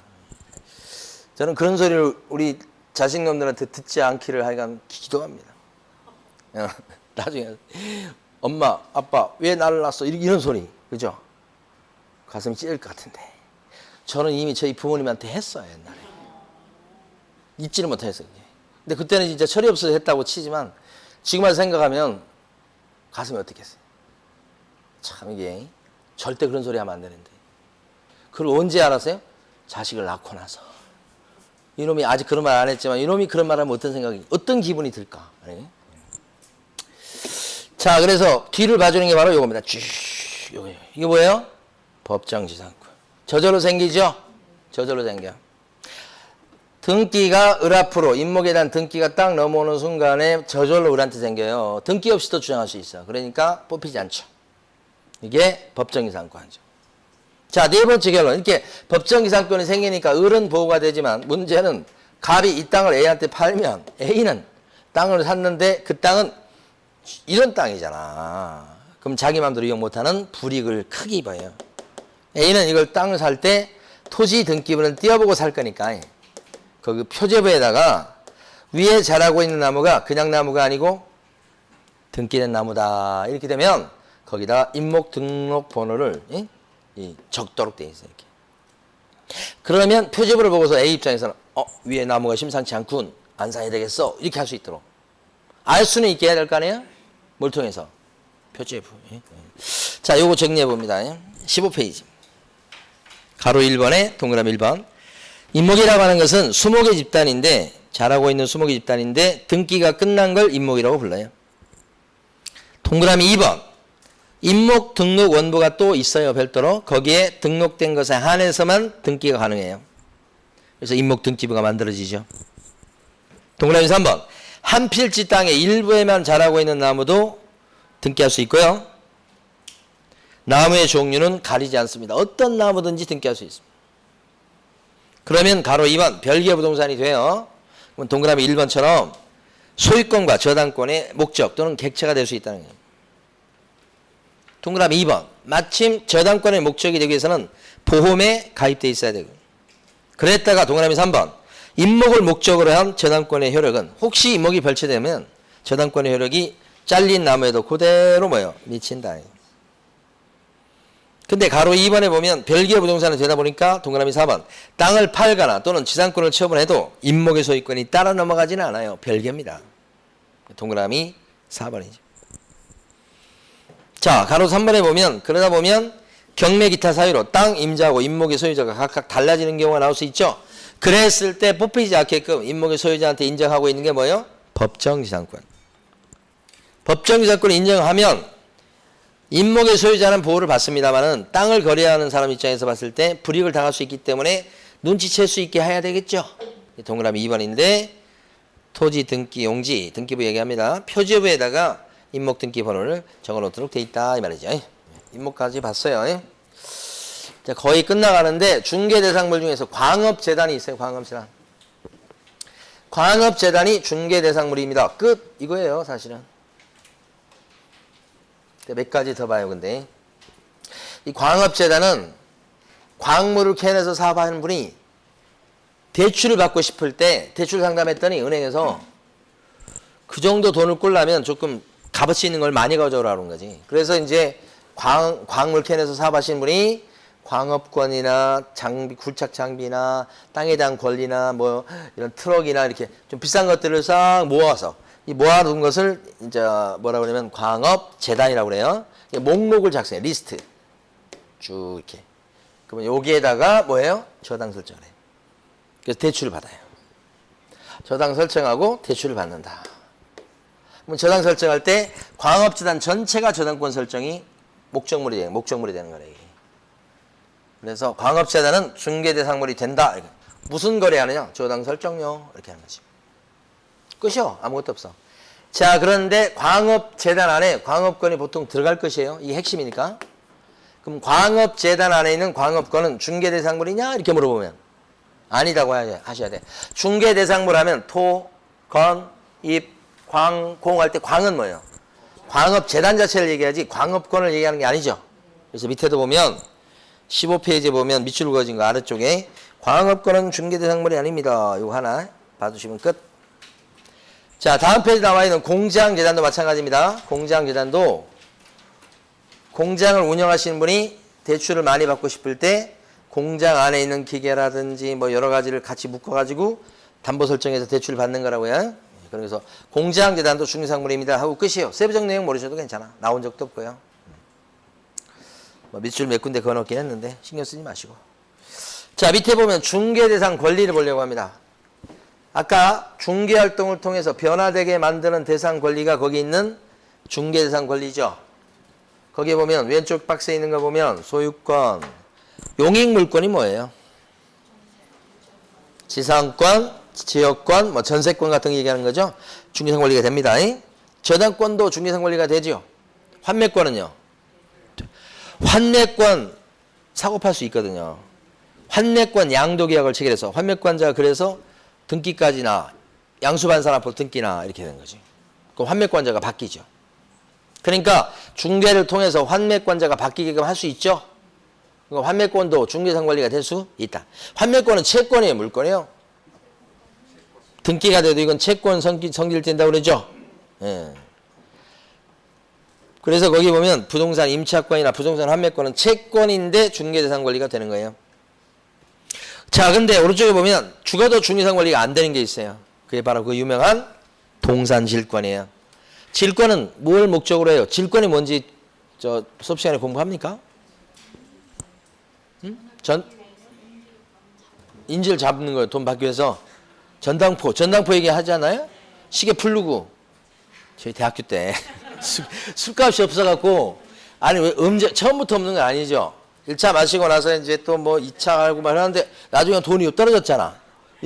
저는 그런 소리를 우리 자식놈들한테 듣지 않기를 하여간 기도합니다. 나중에 엄마, 아빠 왜 나를 낳았어? 이런 소리, 그죠? 가슴이 찢을 것 같은데 저는 이미 저희 부모님한테 했어요. 옛날에 잊지를 못했어요. 근데 그때는 진짜 철이 없어서 했다고 치지만 지금 와서 생각하면 가슴이 어떻겠어요? 참 이게 절대 그런 소리 하면 안 되는데 그걸 언제 알았어요? 자식을 낳고 나서. 이놈이 아직 그런 말 안 했지만 이놈이 그런 말 하면 어떤 생각이, 어떤 기분이 들까? 네? 자, 그래서 뒤를 봐주는 게 바로 이겁니다. 이게 뭐예요? 법정지상권. 저절로 생기죠? 저절로 생겨. 등기가 을 앞으로 임목에 대한 등기가 딱 넘어오는 순간에 저절로 을한테 생겨요. 등기 없이도 주장할 수 있어. 그러니까 뽑히지 않죠. 이게 법정지상권이죠. 자, 네 번째 결론. 이렇게 법정지상권이 생기니까 을은 보호가 되지만 문제는 갑이 이 땅을 A한테 팔면 A는 땅을 샀는데 그 땅은 이런 땅이잖아. 그럼 자기 마음대로 이용 못하는 불이익을 크게 입어요. A는 이걸 땅을 살 때 토지 등기부는 띄어보고 살 거니까 거기 표제부에다가 위에 자라고 있는 나무가 그냥 나무가 아니고 등기된 나무다. 이렇게 되면 거기다 임목 등록 번호를 적도록 돼 있어요. 이렇게. 그러면 표제부를 보고서 A 입장에서는 위에 나무가 심상치 않군. 안 사야 되겠어. 이렇게 할 수 있도록. 알 수는 있게 해야 될 거 아니에요? 뭘 통해서? 표제부. 자, 요거 정리해 봅니다. 15페이지. 가로 1번에 동그라미 1번. 임목이라고 하는 것은 수목의 집단인데 자라고 있는 수목의 집단인데 등기가 끝난 걸 임목이라고 불러요. 동그라미 2번. 임목 등록 원부가 또 있어요. 별도로. 거기에 등록된 것에 한해서만 등기가 가능해요. 그래서 임목 등기부가 만들어지죠. 동그라미 3번. 한 필지 땅의 일부에만 자라고 있는 나무도 등기할 수 있고요. 나무의 종류는 가리지 않습니다. 어떤 나무든지 등기할 수 있습니다. 그러면 가로 2번 별개 부동산이 돼요. 그럼 동그라미 1번처럼 소유권과 저당권의 목적 또는 객체가 될 수 있다는 거예요. 동그라미 2번. 마침 저당권의 목적이 되기 위해서는 보험에 가입되어 있어야 되고. 그랬다가 동그라미 3번. 임목을 목적으로 한 저당권의 효력은 혹시 임목이 발췌되면 저당권의 효력이 잘린 나무에도 그대로 뭐예요? 미친다. 근데 가로 2번에 보면 별개 부동산이 되다 보니까 동그라미 4번. 땅을 팔거나 또는 지상권을 처분해도 임목의 소유권이 따라 넘어가지는 않아요. 별개입니다. 동그라미 4번이죠. 자, 가로 3번에 보면 그러다 보면 경매 기타 사유로 땅 임자하고 임목의 소유자가 각각 달라지는 경우가 나올 수 있죠. 그랬을 때 뽑히지 않게끔 임목의 소유자한테 인정하고 있는 게 뭐예요? 법정지상권. 법정지상권을 인정하면 임목의 소유자는 보호를 받습니다만은 땅을 거래하는 사람 입장에서 봤을 때 불이익을 당할 수 있기 때문에 눈치챌 수 있게 해야 되겠죠. 동그라미 2번인데 토지 등기 용지 등기부 얘기합니다. 표제부에다가 임목 등기 번호를 적어놓도록 돼 있다 이 말이죠. 임목까지 봤어요. 자, 거의 끝나가는데 중개대상물 중에서 광업재단이 있어요. 광업재단. 광업재단이 중개대상물입니다. 끝 이거예요. 사실은. 몇 가지 더 봐요. 근데 이 광업재단은 광물을 캐내서 사업하는 분이 대출을 받고 싶을 때 대출 상담했더니 은행에서 그 정도 돈을 꿀려면 조금 값어치 있는 걸 많이 가져오라는 거지. 그래서 이제 광물 캐내서 사업하시는 분이 광업권이나 장비, 굴착 장비나 땅에 대한 권리나 뭐 이런 트럭이나 이렇게 좀 비싼 것들을 싹 모아서 이 모아둔 것을 이제 뭐라 그러냐면 광업재단이라고 그래요. 목록을 작성해, 리스트 쭉 이렇게. 그러면 여기에다가 뭐예요? 저당 설정을 해요. 그래서 대출을 받아요. 저당 설정하고 대출을 받는다. 그럼 저당 설정할 때 광업재단 전체가 저당권 설정이 목적물이 되는 거래. 그래서 광업재단은 중개대상물이 된다. 무슨 거래하느냐? 저당 설정요. 이렇게 하는 거지. 끝이요. 아무것도 없어. 자, 그런데 광업재단 안에 광업권이 보통 들어갈 것이에요. 이게 핵심이니까. 그럼 광업재단 안에 있는 광업권은 중개대상물이냐? 이렇게 물어보면 아니다고 하셔야 돼. 중개대상물 하면 토, 건, 입, 광, 공 할 때 광은 뭐예요? 광업재단 자체를 얘기하지 광업권을 얘기하는 게 아니죠. 그래서 밑에도 보면 15페이지에 보면 밑줄 그어진 거 아래쪽에 광업권은 중개대상물이 아닙니다. 이거 하나 봐두시면 끝. 자, 다음 페이지 나와 있는 공장재단도 마찬가지입니다. 공장재단도 공장을 운영하시는 분이 대출을 많이 받고 싶을 때 공장 안에 있는 기계라든지 뭐 여러 가지를 같이 묶어가지고 담보 설정해서 대출을 받는 거라고요. 그래서 공장재단도 중개상물입니다 하고 끝이에요. 세부적 내용 모르셔도 괜찮아. 나온 적도 없고요. 뭐 밑줄 몇 군데 그어놓긴 했는데 신경 쓰지 마시고. 자, 밑에 보면 중개대상 권리를 보려고 합니다. 아까 중개활동을 통해서 변화되게 만드는 대상 권리가 거기 있는 중개대상 권리죠. 거기에 보면 왼쪽 박스에 있는 거 보면 소유권, 용익물권이 뭐예요? 지상권, 지역권, 뭐 전세권 같은 거 얘기하는 거죠. 중개상 권리가 됩니다. 저당권도 중개상 권리가 되죠. 환매권은요. 환매권 사고 팔 수 있거든요. 환매권 양도계약을 체결해서 환매권자가 그래서 등기까지나 양수반산 앞으로 등기나 이렇게 되는 거지. 그럼 환매권자가 바뀌죠. 그러니까 중개를 통해서 환매권자가 바뀌게끔 할 수 있죠. 그러니까 환매권도 중개상 권리가 될 수 있다. 환매권은 채권이에요, 물권이에요? 등기가 돼도 이건 채권 성질된다고 그러죠. 예. 그래서 거기 보면 부동산 임차권이나 부동산 환매권은 채권인데 중개대상 권리가 되는 거예요. 자, 근데 오른쪽에 보면 죽어도 중개상 권리가 안 되는 게 있어요. 그게 바로 그 유명한 동산질권이에요. 질권은 뭘 목적으로 해요? 질권이 뭔지 저 수업 시간에 공부합니까? 인질 잡는 거예요. 돈 받기 위해서. 전당포 얘기하잖아요. 시계 풀르고 저희 대학교 때 술값이 없어갖고 아니 왜 처음부터 없는 건 아니죠. 1차 마시고 나서 이제 또 뭐 2차 하고 막 하는데 나중에 돈이 떨어졌잖아.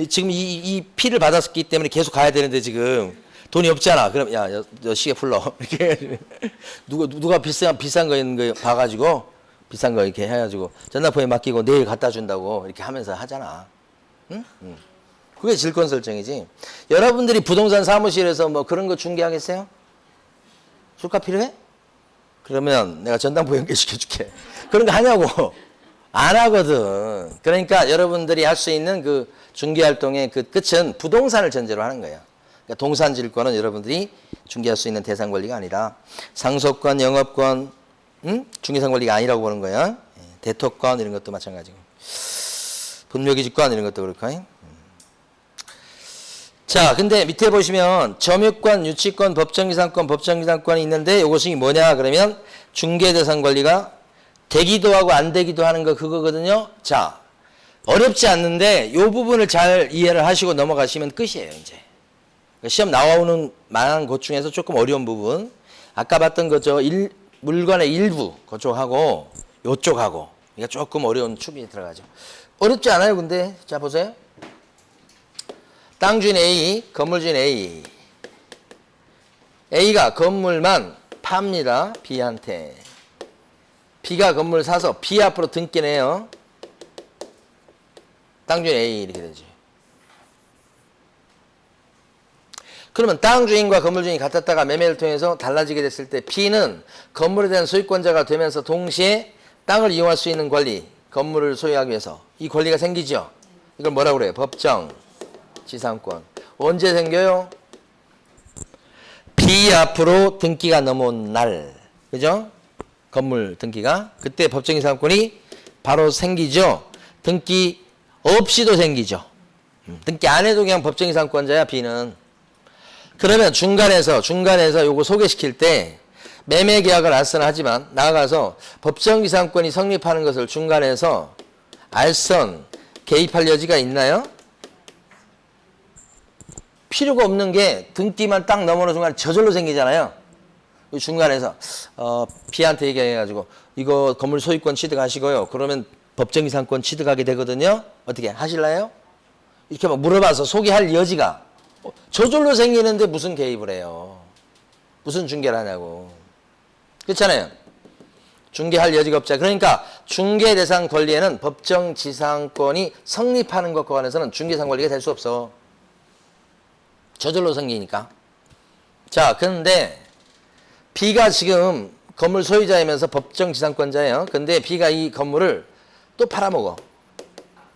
지금 이 피를 받았기 때문에 계속 가야 되는데 지금 돈이 없잖아. 그럼 야, 너 시계 풀러 이렇게 누가 비싼 거 있는 거 봐가지고 비싼 거 이렇게 해가지고 전당포에 맡기고 내일 갖다 준다고 이렇게 하면서 하잖아. 응? 그게 질권 설정이지. 여러분들이 부동산 사무실에서 뭐 그런 거 중개하겠어요? 술값 필요해? 그러면 내가 전당포 연결시켜줄게. 그런 거 하냐고. 안 하거든. 그러니까 여러분들이 할 수 있는 그 중개활동의 그 끝은 부동산을 전제로 하는 거예요. 그러니까 동산질권은 여러분들이 중개할 수 있는 대상 권리가 아니라 상속권, 영업권, 중개상 권리가 아니라고 보는 거예요. 대토권 이런 것도 마찬가지고. 분묘기지권 이런 것도 그렇고. 자, 근데 밑에 보시면 점유권, 유치권, 법정기상권, 법정기상권이 있는데 이것이 뭐냐 그러면 중개대상 권리가 되기도 하고 안 되기도 하는 거 그거거든요. 자, 어렵지 않는데 이 부분을 잘 이해를 하시고 넘어가시면 끝이에요. 이제 시험 나오는 만한 것 중에서 조금 어려운 부분 아까 봤던 거죠. 물건의 일부 그쪽하고 요쪽하고 이게 조금 어려운 축이 들어가죠. 어렵지 않아요. 근데 자 보세요. 땅 주인 A, 건물 주인 A. A가 건물만 팝니다. B한테. B가 건물 사서 B 앞으로 등기네요. 땅 주인 A 이렇게 되지. 그러면 땅 주인과 건물 주인이 같았다가 매매를 통해서 달라지게 됐을 때 B는 건물에 대한 소유권자가 되면서 동시에 땅을 이용할 수 있는 권리, 건물을 소유하기 위해서 이 권리가 생기죠. 이걸 뭐라고 그래요? 법정 지상권. 언제 생겨요? B 앞으로 등기가 넘어온 날. 그죠? 건물 등기가. 그때 법정 지상권이 바로 생기죠. 등기 없이도 생기죠. 등기 안 해도 그냥 법정 지상권자야, B는. 그러면 중간에서 요거 소개시킬 때 매매 계약을 알선하지만 나아가서 법정 지상권이 성립하는 것을 중간에서 알선 개입할 여지가 있나요? 필요가 없는 게 등기만 딱 넘어오는 순간 저절로 생기잖아요. 중간에서 B한테 얘기해가지고 이거 건물 소유권 취득하시고요. 그러면 법정이상권 취득하게 되거든요. 어떻게 하실래요? 이렇게 막 물어봐서 소개할 여지가 저절로 생기는데 무슨 개입을 해요. 무슨 중개를 하냐고. 그렇잖아요. 중개할 여지가 없자. 그러니까 중개 대상 권리에는 법정지상권이 성립하는 것과 관해서는 중개상 권리가 될 수 없어. 저절로 생기니까. 자, 그런데 B가 지금 건물 소유자이면서 법정지상권자예요. 근데 B가 이 건물을 또 팔아먹어.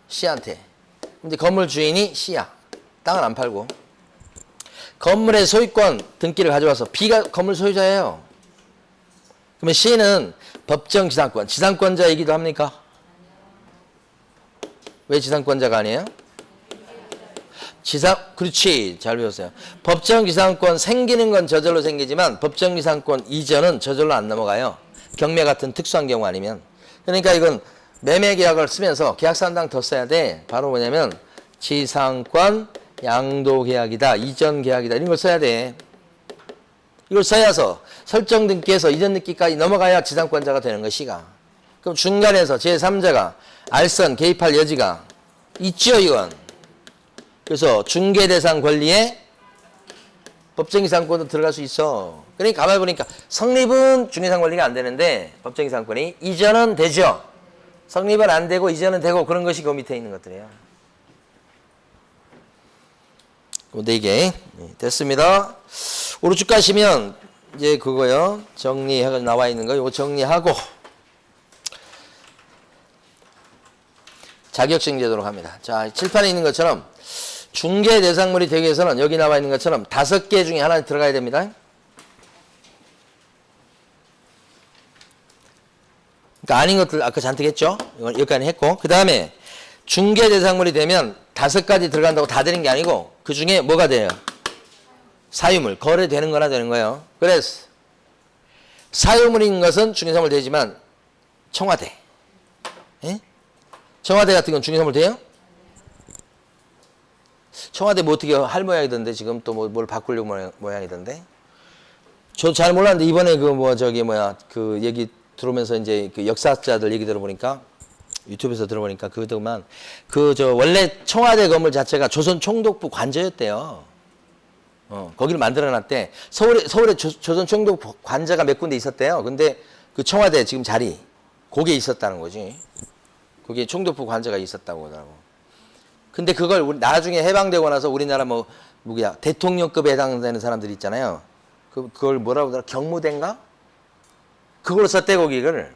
C한테. 근데 건물 주인이 C야. 땅을 안 팔고. 건물의 소유권 등기를 가져와서 B가 건물 소유자예요. 그러면 C는 법정지상권, 지상권자이기도 합니까? 왜 지상권자가 아니에요? 그렇지. 잘 배웠어요. 법정지상권 생기는 건 저절로 생기지만 법정지상권 이전은 저절로 안 넘어가요. 경매 같은 특수한 경우 아니면. 그러니까 이건 매매계약을 쓰면서 계약사항 더 써야 돼. 바로 뭐냐면 지상권 양도계약이다. 이전계약이다. 이런 걸 써야 돼. 이걸 써야서 설정 등기에서 이전 등기까지 넘어가야 지상권자가 되는 것이가. 그럼 중간에서 제3자가 알선 개입할 여지가 있죠, 이건. 그래서 중개대상 권리에 법정이상권도 들어갈 수 있어. 그러니까 가만히 보니까 성립은 중개상 권리가 안 되는데 법정이상권이 이전은 되죠. 성립은 안 되고 이전은 되고 그런 것이 그 밑에 있는 것들이에요. 네 개 됐습니다. 오른쪽 가시면 이제 그거요. 정리해서 나와 있는 거 이거 정리하고 자격증 제도로 갑니다. 자, 칠판에 있는 것처럼 중개 대상물이 되기 위해서는 여기 나와 있는 것처럼 5개 중에 하나 들어가야 됩니다. 그러니까 아닌 것들 아까 잔뜩 했죠. 이건 여기까지 했고 그 다음에 중개 대상물이 되면 5가지 들어간다고 다 되는 게 아니고 그 중에 뭐가 돼요? 사유물, 거래되는 거나 되는 거예요. 그래서 사유물인 것은 중개사물 되지만 청와대, 예? 청와대 같은 건 중개사물 돼요? 청와대 뭐 어떻게 할 모양이던데 지금 또 뭘 바꾸려고 모양이던데. 저 잘 몰랐는데 이번에 그 얘기 들어오면서 이제 그 역사자들 얘기 들어보니까 유튜브에서 들어보니까 그동안 원래 청와대 건물 자체가 조선 총독부 관저였대요. 거기를 만들어놨대. 서울에 조선 총독부 관저가 몇 군데 있었대요. 근데 그 청와대 지금 자리 거기에 있었다는 거지. 거기에 총독부 관저가 있었다고 하더라고. 근데 그걸 나중에 해방되고 나서 우리나라 대통령급에 해당되는 사람들이 있잖아요. 그걸 뭐라고 하더라? 경무대인가? 그걸 썼대, 거기를.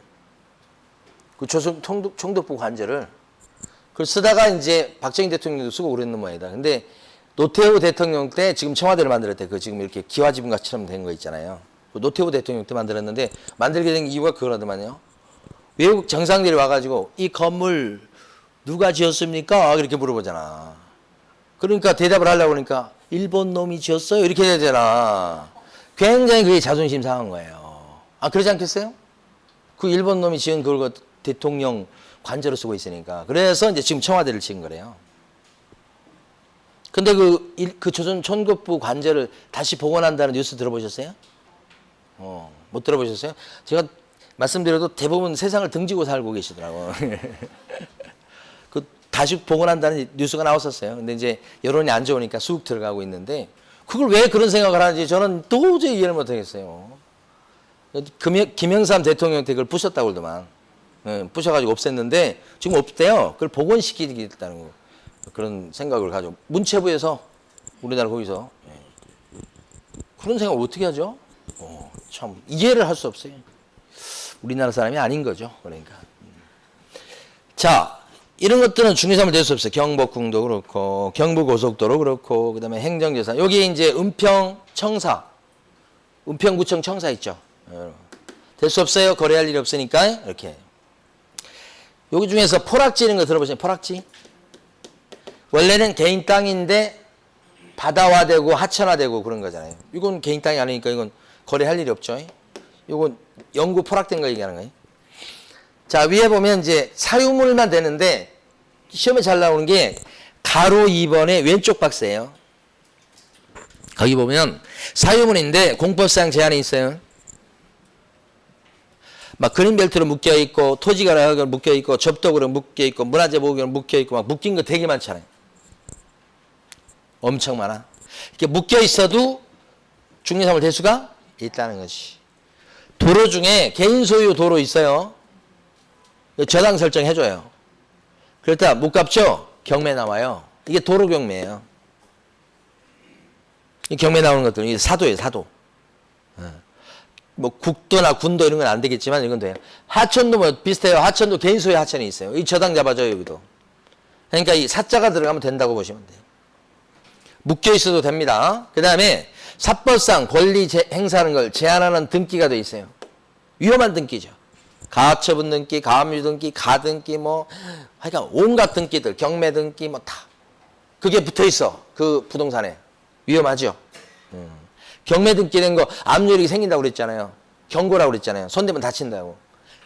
그 조선 총독부 관저를. 그걸 쓰다가 이제 박정희 대통령도 쓰고 그랬는 모양이다. 근데 노태우 대통령 때 지금 청와대를 만들었대. 그 지금 이렇게 기와지붕같이처럼 된 거 있잖아요. 노태우 대통령 때 만들었는데 만들게 된 이유가 그거라더만요. 외국 정상들이 와가지고 이 건물 누가 지었습니까? 이렇게 물어보잖아. 그러니까 대답을 하려고 그러니까 일본 놈이 지었어요? 이렇게 되잖아. 굉장히 그게 자존심 상한 거예요. 아, 그러지 않겠어요? 그 일본 놈이 지은 그걸 대통령 관저로 쓰고 있으니까. 그래서 이제 지금 청와대를 지은 거래요. 근데 그 조선 총독부 관저를 다시 복원한다는 뉴스 들어보셨어요? 못 들어보셨어요? 제가 말씀드려도 대부분 세상을 등지고 살고 계시더라고. 다시 복원한다는 뉴스가 나왔었어요. 근데 이제 여론이 안 좋으니까 쑥 들어가고 있는데 그걸 왜 그런 생각을 하는지 저는 도저히 이해를 못하겠어요. 김영삼 대통령 때 그걸 부셨다고 그러더만. 부셔가지고 없앴는데 지금 없대요. 그걸 복원시키겠다는 거. 그런 생각을 가지고 문체부에서 우리나라 거기서 그런 생각을 어떻게 하죠? 참 이해를 할 수 없어요. 우리나라 사람이 아닌 거죠. 그러니까. 자. 이런 것들은 중개사물 될 수 없어요. 경복궁도 그렇고 경부고속도로 그렇고 그다음에 행정재산. 여기 이제 은평청사, 은평구청 청사 있죠. 될 수 없어요. 거래할 일이 없으니까 이렇게. 여기 중에서 포락지 이런 거 들어보세요. 포락지. 원래는 개인 땅인데 바다화되고 하천화되고 그런 거잖아요. 이건 개인 땅이 아니니까 이건 거래할 일이 없죠. 이건 영구 포락된 거 얘기하는 거예요. 자, 위에 보면 이제 사유물만 되는데 시험에 잘 나오는 게 가로 2번의 왼쪽 박스예요. 거기 보면 사유문인데 공법상 제한이 있어요. 막 그린벨트로 묶여 있고 토지가락으로 묶여 있고 접독으로 묶여 있고 문화재 보호구역으로 묶여 있고 막 묶인 거 되게 많잖아요. 엄청 많아. 이렇게 묶여 있어도 중개사물 될 수가 있다는 것이. 도로 중에 개인 소유 도로 있어요. 저당 설정해줘요. 그렇다 못 갚죠? 경매 나와요. 이게 도로 경매예요. 이 경매 나오는 것들은 이게 사도예요, 사도. 뭐 국도나 군도 이런 건 안 되겠지만 이건 돼요. 하천도 뭐 비슷해요. 하천도 개인 소유 하천이 있어요. 이 저당 잡아줘요, 여기도. 그러니까 이 사자가 들어가면 된다고 보시면 돼요. 묶여 있어도 됩니다. 그 다음에 사법상 권리 행사하는 걸 제한하는 등기가 돼 있어요. 위험한 등기죠. 가처분 등기, 가압류 등기, 가등기 뭐 하여간 온갖 등기들, 경매 등기 뭐 다 그게 붙어 있어. 그 부동산에. 위험하죠. 경매 등기 된 거 압류율이 생긴다고 그랬잖아요. 경고라고 그랬잖아요. 손대면 다친다고.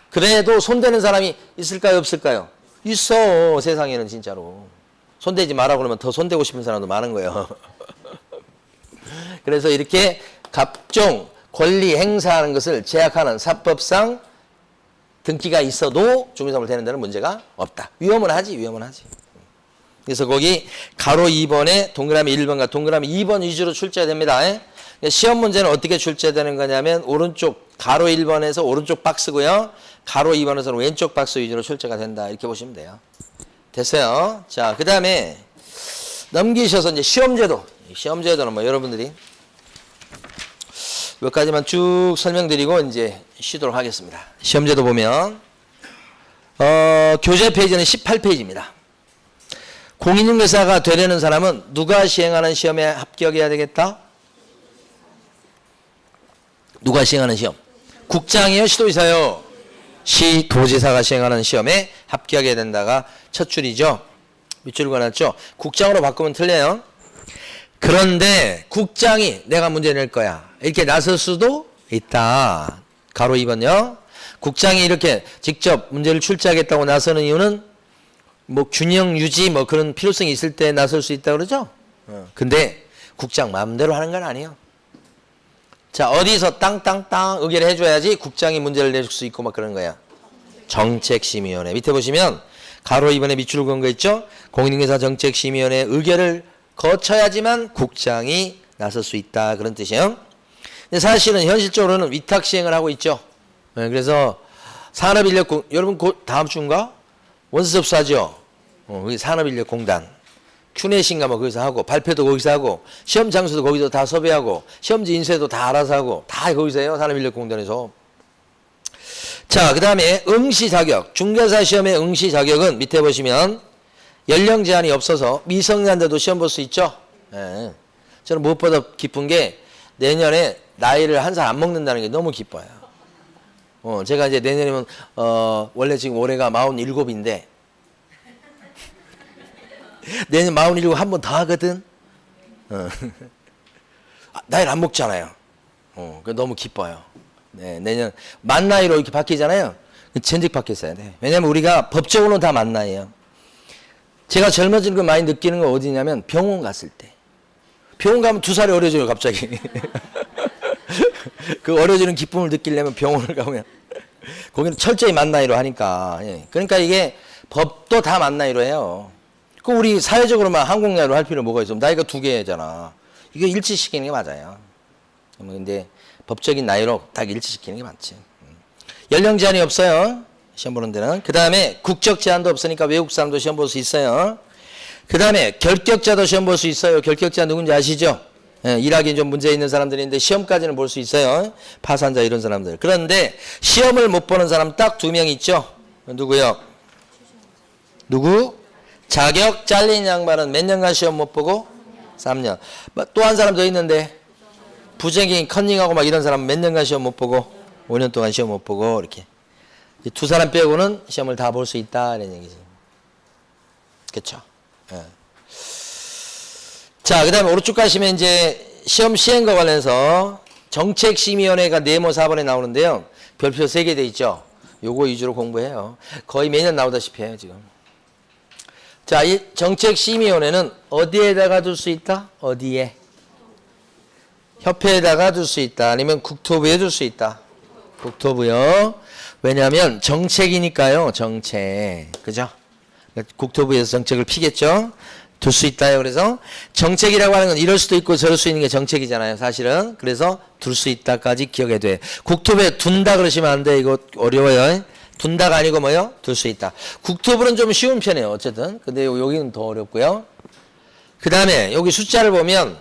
그래도 손대는 사람이 있을까요, 없을까요? 있어. 세상에는 진짜로. 손대지 마라 그러면 더 손대고 싶은 사람도 많은 거예요. 그래서 이렇게 각종 권리 행사하는 것을 제약하는 사법상 등기가 있어도 중개사물 되는 데는 문제가 없다. 위험은 하지, 위험은 하지. 그래서 거기 가로 2번에 동그라미 1번과 동그라미 2번 위주로 출제됩니다. 시험 문제는 어떻게 출제되는 거냐면 오른쪽 가로 1번에서 오른쪽 박스고요. 가로 2번에서는 왼쪽 박스 위주로 출제가 된다. 이렇게 보시면 돼요. 됐어요. 자, 그 다음에 넘기셔서 이제 시험제도. 시험제도는 뭐 여러분들이 몇 가지만 쭉 설명드리고 이제 쉬도록 하겠습니다. 시험제도 보면 교재 페이지는 18페이지입니다. 공인중개사가 되려는 사람은 누가 시행하는 시험에 합격해야 되겠다? 누가 시행하는 시험? 국장이요? 시도지사요? 시도지사가 시행하는 시험에 합격해야 된다가 첫 줄이죠. 밑줄 그어놨죠. 국장으로 바꾸면 틀려요. 그런데 국장이 내가 문제 낼 거야. 이렇게 나설 수도 있다. 가로 2번요. 국장이 이렇게 직접 문제를 출제하겠다고 나서는 이유는 뭐 균형 유지 뭐 그런 필요성이 있을 때 나설 수 있다 그러죠. 근데 국장 마음대로 하는 건 아니에요. 자, 어디서 땅땅땅 의결을 해줘야지 국장이 문제를 내줄 수 있고 막 그런 거야. 정책심의위원회. 밑에 보시면 가로 2번에 밑줄 그은 거 있죠. 공인중개사 정책심의위원회 의결을 거쳐야지만 국장이 나설 수 있다. 그런 뜻이에요. 근데 사실은 현실적으로는 위탁 시행을 하고 있죠. 그래서 산업인력공 여러분 곧 다음 주인가 원서 접수하죠. 거기 산업인력공단 큐넷인가 뭐 거기서 하고 발표도 거기서 하고 시험 장소도 거기서 다 섭외하고 시험지 인쇄도 다 알아서 하고 다 거기서 해요. 산업인력공단에서. 자, 그 다음에 응시 자격. 중개사 시험의 응시 자격은 밑에 보시면 연령 제한이 없어서 미성년자도 시험 볼 수 있죠. 네. 저는 무엇보다 기쁜 게 내년에 나이를 한 살 안 먹는다는 게 너무 기뻐요. 제가 이제 내년이면 원래 지금 올해가 47인데 내년 47 한 번 더 하거든. 나이를 안 먹잖아요. 그 너무 기뻐요. 네, 내년 만 나이로 이렇게 바뀌잖아요. 전직 바뀌었어야 돼. 왜냐면 우리가 법적으로는 다 만 나이에요. 제가 젊어지는 걸 많이 느끼는 건 어디냐면 병원 갔을 때. 병원 가면 2살이 어려져요, 갑자기. 그 어려지는 기쁨을 느끼려면 병원을 가면 거기는 철저히 만 나이로 하니까. 예. 그러니까 이게 법도 다 만 나이로 해요. 그 우리 사회적으로만 한국 나이로 할 필요 뭐가 있어? 나이가 2개잖아. 이거 일치시키는 게 맞아요. 근데 법적인 나이로 딱 일치시키는 게 맞지. 연령 제한이 없어요. 시험 보는 데는. 그 다음에 국적 제한도 없으니까 외국 사람도 시험 볼 수 있어요. 그 다음에 결격자도 시험 볼 수 있어요. 결격자 누군지 아시죠? 예, 일하기 좀 문제 있는 사람들인데 시험까지는 볼 수 있어요. 파산자 이런 사람들. 그런데 시험을 못 보는 사람 딱 2명 있죠. 누구요? 누구? 자격 잘린 양반은 몇 년간 시험 못 보고? 3년. 또 한 사람 더 있는데 부정이 컨닝하고 막 이런 사람은 몇 년간 시험 못 보고? 5년 동안 시험 못 보고 이렇게. 2사람 빼고는 시험을 다 볼 수 있다 이런 얘기지. 그렇죠? 예. 자, 그 다음에 오른쪽 가시면 이제 시험 시행과 관련해서 정책심의위원회가 네모 4번에 나오는데요. 별표 3개 돼 있죠. 요거 위주로 공부해요. 거의 매년 나오다시피 해요, 지금. 자, 이 정책심의위원회는 어디에다가 둘 수 있다? 어디에? 협회에다가 둘 수 있다. 아니면 국토부에 둘 수 있다. 국토부요. 왜냐하면 정책이니까요. 정책. 그죠? 국토부에서 정책을 피겠죠. 둘 수 있다요. 그래서 정책이라고 하는 건 이럴 수도 있고 저럴 수 있는 게 정책이잖아요. 사실은. 그래서 둘 수 있다까지 기억해야 돼. 국토부에 둔다 그러시면 안 돼. 이거 어려워요. 둔다가 아니고 뭐요? 둘 수 있다. 국토부는 좀 쉬운 편이에요. 어쨌든. 근데 여기는 더 어렵고요. 그 다음에 여기 숫자를 보면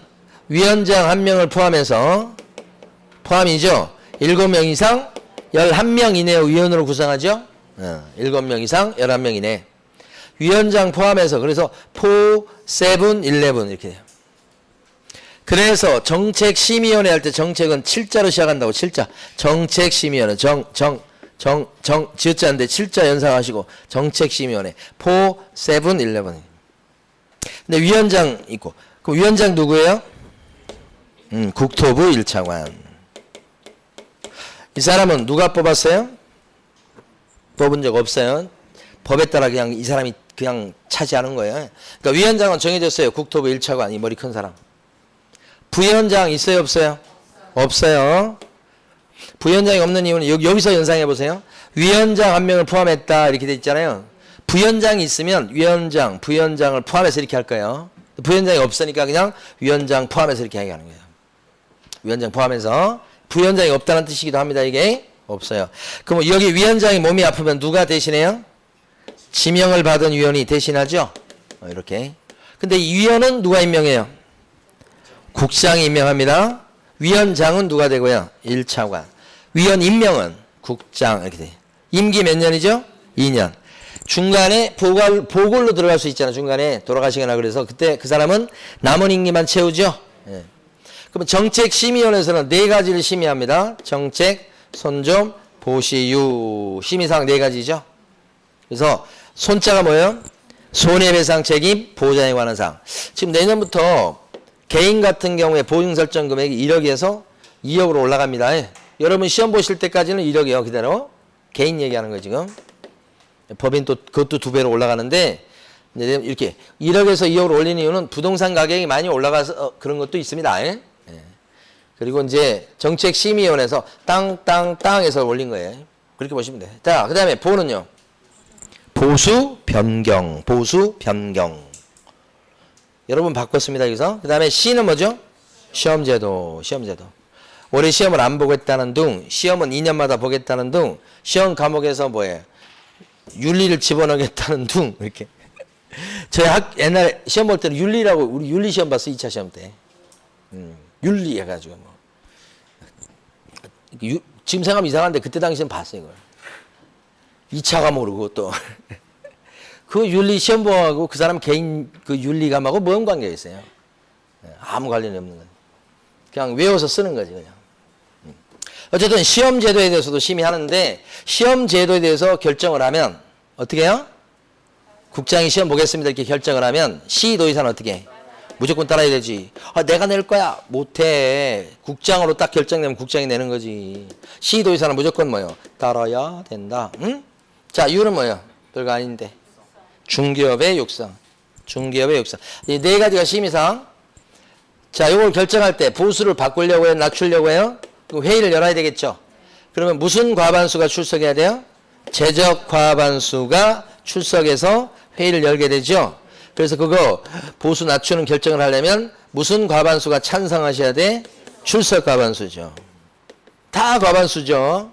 위원장 1명을 포함해서 포함이죠. 7명 이상 11명 이내 위원으로 구성하죠. 7명 이상 11명 이내. 위원장 포함해서 그래서 4, 7, 11 이렇게 돼요. 그래서 정책심의위원회 할 때 정책은 7자로 시작한다고. 7자. 정책심의위원회 지읒자인데 7자 연상하시고 정책심의위원회 4, 7, 11 근데 위원장 있고 그럼 위원장 누구예요? 국토부 1차관. 이 사람은 누가 뽑았어요? 뽑은 적 없어요. 법에 따라 그냥 이 사람이 그냥 차지하는 거예요. 그러니까 위원장은 정해졌어요. 국토부 1차관 이 머리 큰 사람. 부위원장 있어요 없어요? 없어요. 부위원장이 없는 이유는 여기서 연상해 보세요. 위원장 1명을 포함했다 이렇게 돼 있잖아요. 부위원장이 있으면 위원장, 부위원장을 포함해서 이렇게 할 거예요. 부위원장이 없으니까 그냥 위원장 포함해서 이렇게 얘기하는 거예요. 위원장 포함해서. 부위원장이 없다는 뜻이기도 합니다. 이게 없어요. 그럼 여기 위원장이 몸이 아프면 누가 대신해요? 지명을 받은 위원이 대신하죠. 이렇게. 근데 이 위원은 누가 임명해요? 국장이 임명합니다. 위원장은 누가 되고요? 1차관. 위원 임명은 국장 이렇게 돼요. 임기 몇 년이죠? 2년. 중간에 보궐로 들어갈 수 있잖아요. 중간에 돌아가시거나 그래서 그때 그 사람은 남은 임기만 채우죠. 예. 그럼 정책심의위원회에서는 4가지를 심의합니다. 정책, 손좀, 보시유. 심의사항 4가지죠. 그래서 손자가 뭐예요? 손해배상 책임, 보장에 관한 사항. 지금 내년부터 개인 같은 경우에 보증 설정 금액이 1억에서 2억으로 올라갑니다. 예. 여러분 시험 보실 때까지는 1억이에요. 그대로. 개인 얘기하는 거예요, 지금. 법인 또 그것도 2배로 올라가는데 이렇게 1억에서 2억으로 올리는 이유는 부동산 가격이 많이 올라가서 그런 것도 있습니다. 예? 예. 그리고 이제 정책심의위원회에서 땅에서 올린 거예요. 그렇게 보시면 돼요. 자, 그 다음에 보는요. 보수, 변경. 여러분 바꿨습니다. 여기서. 그 다음에 C는 뭐죠? 시험제도. 올해 시험을 안 보겠다는 둥, 시험은 2년마다 보겠다는 둥, 시험 과목에서 뭐예요? 윤리를 집어넣겠다는 둥, 이렇게. 저희 옛날에 시험 볼 때는 윤리라고, 우리 윤리 시험 봤어, 2차 시험 때. 윤리 해가지고 뭐. 지금 생각하면 이상한데 그때 당시엔 봤어요, 이걸. 2차 과목으로 그것도. 그 윤리 시험 보고 그 사람 개인 그 윤리 과목하고 뭔 관계가 있어요? 아무 관련이 없는 거예요. 그냥 외워서 쓰는 거지, 그냥. 어쨌든 시험 제도에 대해서도 심의하는데 시험 제도에 대해서 결정을 하면 어떻게 해요? 국장이 시험 보겠습니다 이렇게 결정을 하면 시도의사는 어떻게 해? 무조건 따라야 되지. 내가 낼 거야. 못해. 국장으로 딱 결정되면 국장이 내는 거지. 시도의사는 무조건 뭐예요? 따라야 된다. 응? 자, 이유는 뭐예요? 별거 아닌데. 중기업의 육성. 이 4가지가 심의사항. 자, 이걸 결정할 때 보수를 바꾸려고 해요? 낮추려고 해요? 회의를 열어야 되겠죠. 그러면 무슨 과반수가 출석해야 돼요? 재적 과반수가 출석해서 회의를 열게 되죠. 그래서 그거 보수 낮추는 결정을 하려면 무슨 과반수가 찬성하셔야 돼? 출석 과반수죠. 다 과반수죠.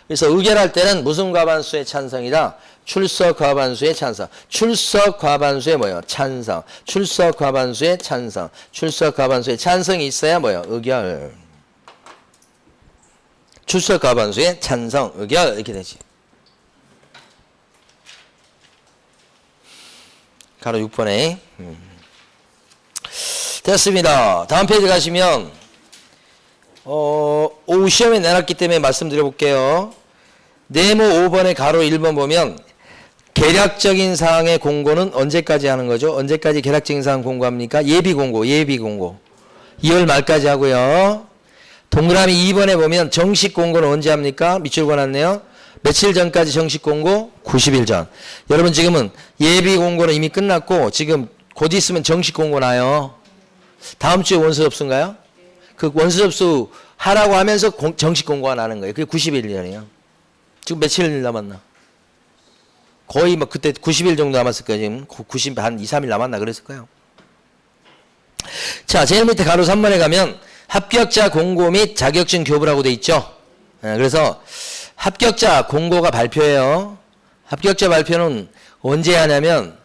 그래서 의결할 때는 무슨 과반수의 찬성이다? 출석 과반수의 찬성. 출석 과반수의 뭐예요? 찬성. 출석 과반수의 찬성. 출석 과반수의 찬성이 있어야 뭐예요? 의결. 출석 과반수의 찬성, 의결 이렇게 되지. 가로 6번에 됐습니다. 다음 페이지 가시면 오후 시험에 내놨기 때문에 말씀드려 볼게요. 네모 5번에 가로 1번 보면 계략적인 사항의 공고는 언제까지 하는 거죠? 언제까지 계략적인 사항 공고합니까? 예비 공고. 2월 말까지 하고요. 동그라미 2번에 보면 정식 공고는 언제 합니까? 밑줄 그어놨네요. 며칠 전까지 정식 공고? 90일 전. 여러분 지금은 예비 공고는 이미 끝났고 지금 곧 있으면 정식 공고 나요. 다음 주에 원서 접수인가요? 그 원서 접수 하라고 하면서 정식 공고가 나는 거예요. 그게 90일 전이에요. 지금 며칠 남았나? 거의 뭐 그때 90일 정도 남았을 거예요. 지금 90, 한 2, 3일 남았나 그랬을 거예요. 자, 제일 밑에 가로 3번에 가면 합격자 공고 및 자격증 교부라고 돼 있죠. 그래서 합격자 공고가 발표예요. 합격자 발표는 언제 하냐면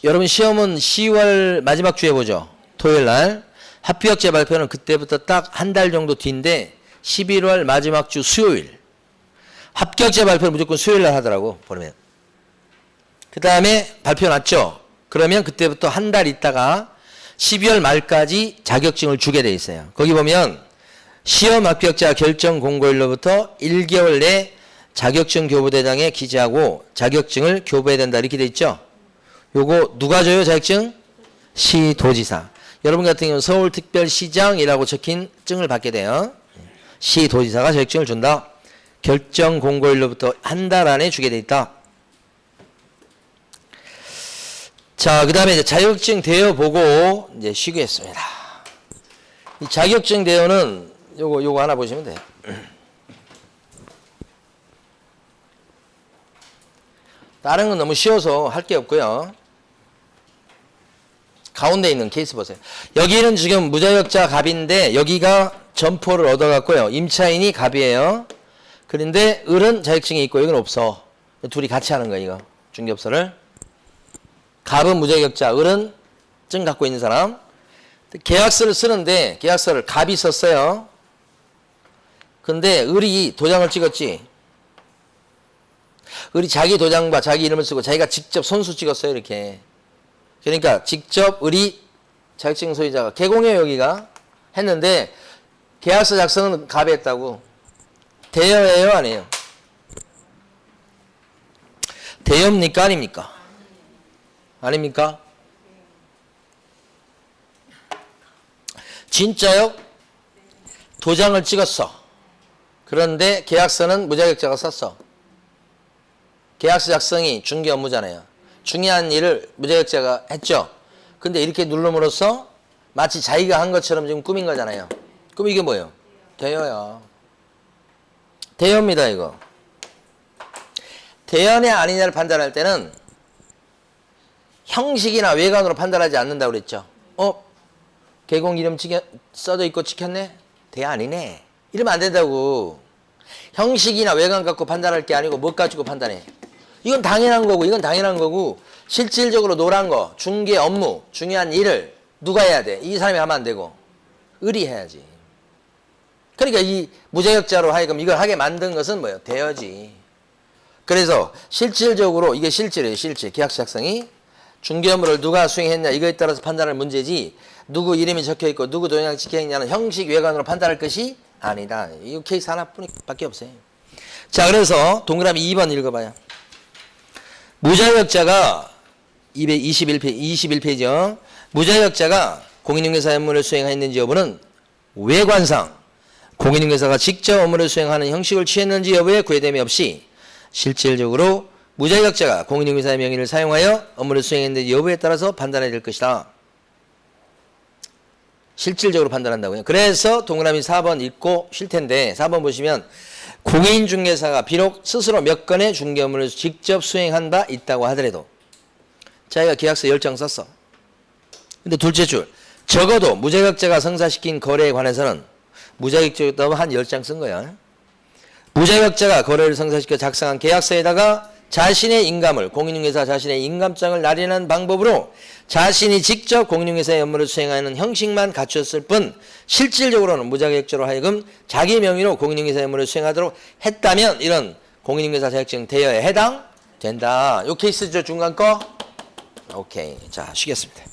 여러분 시험은 10월 마지막 주에 보죠. 토요일 날. 합격자 발표는 그때부터 딱 한 달 정도 뒤인데 11월 마지막 주 수요일. 합격자 발표는 무조건 수요일 날 하더라고. 보면. 그 다음에 발표 났죠. 그러면 그때부터 한 달 있다가 12월 말까지 자격증을 주게 돼 있어요. 거기 보면 시험 합격자 결정 공고일로부터 1개월 내 자격증 교부대장에 기재하고 자격증을 교부해야 된다 이렇게 돼 있죠. 요거 누가 줘요 자격증? 시도지사. 여러분 같은 경우는 서울특별시장이라고 적힌 증을 받게 돼요. 시도지사가 자격증을 준다. 결정 공고일로부터 한 달 안에 주게 돼 있다. 자, 그 다음에 이제 자격증 대여 보고 이제 쉬겠습니다. 이 자격증 대여는 요거 하나 보시면 돼요. 다른 건 너무 쉬워서 할 게 없고요. 가운데 있는 케이스 보세요. 여기는 지금 무자격자 갑인데 여기가 점포를 얻어갔고요. 임차인이 갑이에요. 그런데 을은 자격증이 있고 여기는 없어. 둘이 같이 하는 거예요. 이거 중개업소를. 갑은 무자격자, 을은 증 갖고 있는 사람. 계약서를 쓰는데 계약서를 갑이 썼어요. 근데 을이 도장을 찍었지. 을이 자기 도장과 자기 이름을 쓰고 자기가 직접 손수 찍었어요. 이렇게. 그러니까 직접 을이 자격증 소유자가 개공해요. 여기가. 했는데 계약서 작성은 갑이 했다고. 대여예요? 아니에요? 대여입니까? 아닙니까? 아닙니까? 진짜요? 도장을 찍었어. 그런데 계약서는 무자격자가 썼어. 계약서 작성이 중개 업무잖아요. 중요한 일을 무자격자가 했죠. 근데 이렇게 누름으로써 마치 자기가 한 것처럼 지금 꾸민 거잖아요. 그럼 이게 뭐예요? 대여야. 대여입니다, 이거. 대여냐 아니냐를 판단할 때는 형식이나 외관으로 판단하지 않는다고 그랬죠. 개공 이름 써져 있고 찍혔네? 대여 아니네. 이러면 안 된다고. 형식이나 외관 갖고 판단할 게 아니고 뭐 가지고 판단해. 이건 당연한 거고 이건 당연한 거고 실질적으로 노란 거, 중개 업무, 중요한 일을 누가 해야 돼? 이 사람이 하면 안 되고 을이 해야지. 그러니까 이 무자격자로 하여금 이걸 하게 만든 것은 뭐예요? 대여지. 그래서 실질적으로 이게 실질이에요. 실질. 계약서 작성이. 중개 업무를 누가 수행했냐 이거에 따라서 판단할 문제지 누구 이름이 적혀있고 누구 도장이 찍혀있냐는 형식 외관으로 판단할 것이 아니다. 이 케이스 하나뿐밖에 없어요. 자, 그래서 동그라미 2번 읽어봐요. 무자격자가 21페이지요. 무자격자가 공인중개사 업무를 수행했는지 여부는 외관상 공인중개사가 직접 업무를 수행하는 형식을 취했는지 여부에 구애됨이 없이 실질적으로 무자격자가 공인중개사의 명의를 사용하여 업무를 수행했는지 여부에 따라서 판단해야 될 것이다. 실질적으로 판단한다고요. 그래서 동그라미 4번 읽고 쉴 텐데 4번 보시면 공인중개사가 비록 스스로 몇 건의 중개 업무를 직접 수행한 바 있다고 하더라도 자기가 계약서 10장 썼어. 근데 둘째 줄 적어도 무자격자가 성사시킨 거래에 관해서는 무자격자도 한 10장 쓴 거야. 무자격자가 거래를 성사시켜 작성한 계약서에다가 자신의 인감을 공인중개사 자신의 인감장을 날리는 방법으로 자신이 직접 공인중개사의 업무를 수행하는 형식만 갖췄을 뿐 실질적으로는 무자격자로 하여금 자기 명의로 공인중개사의 업무를 수행하도록 했다면 이런 공인중개사 자격증 대여에 해당된다. 요 케이스죠 중간 거? 오케이. 자 쉬겠습니다.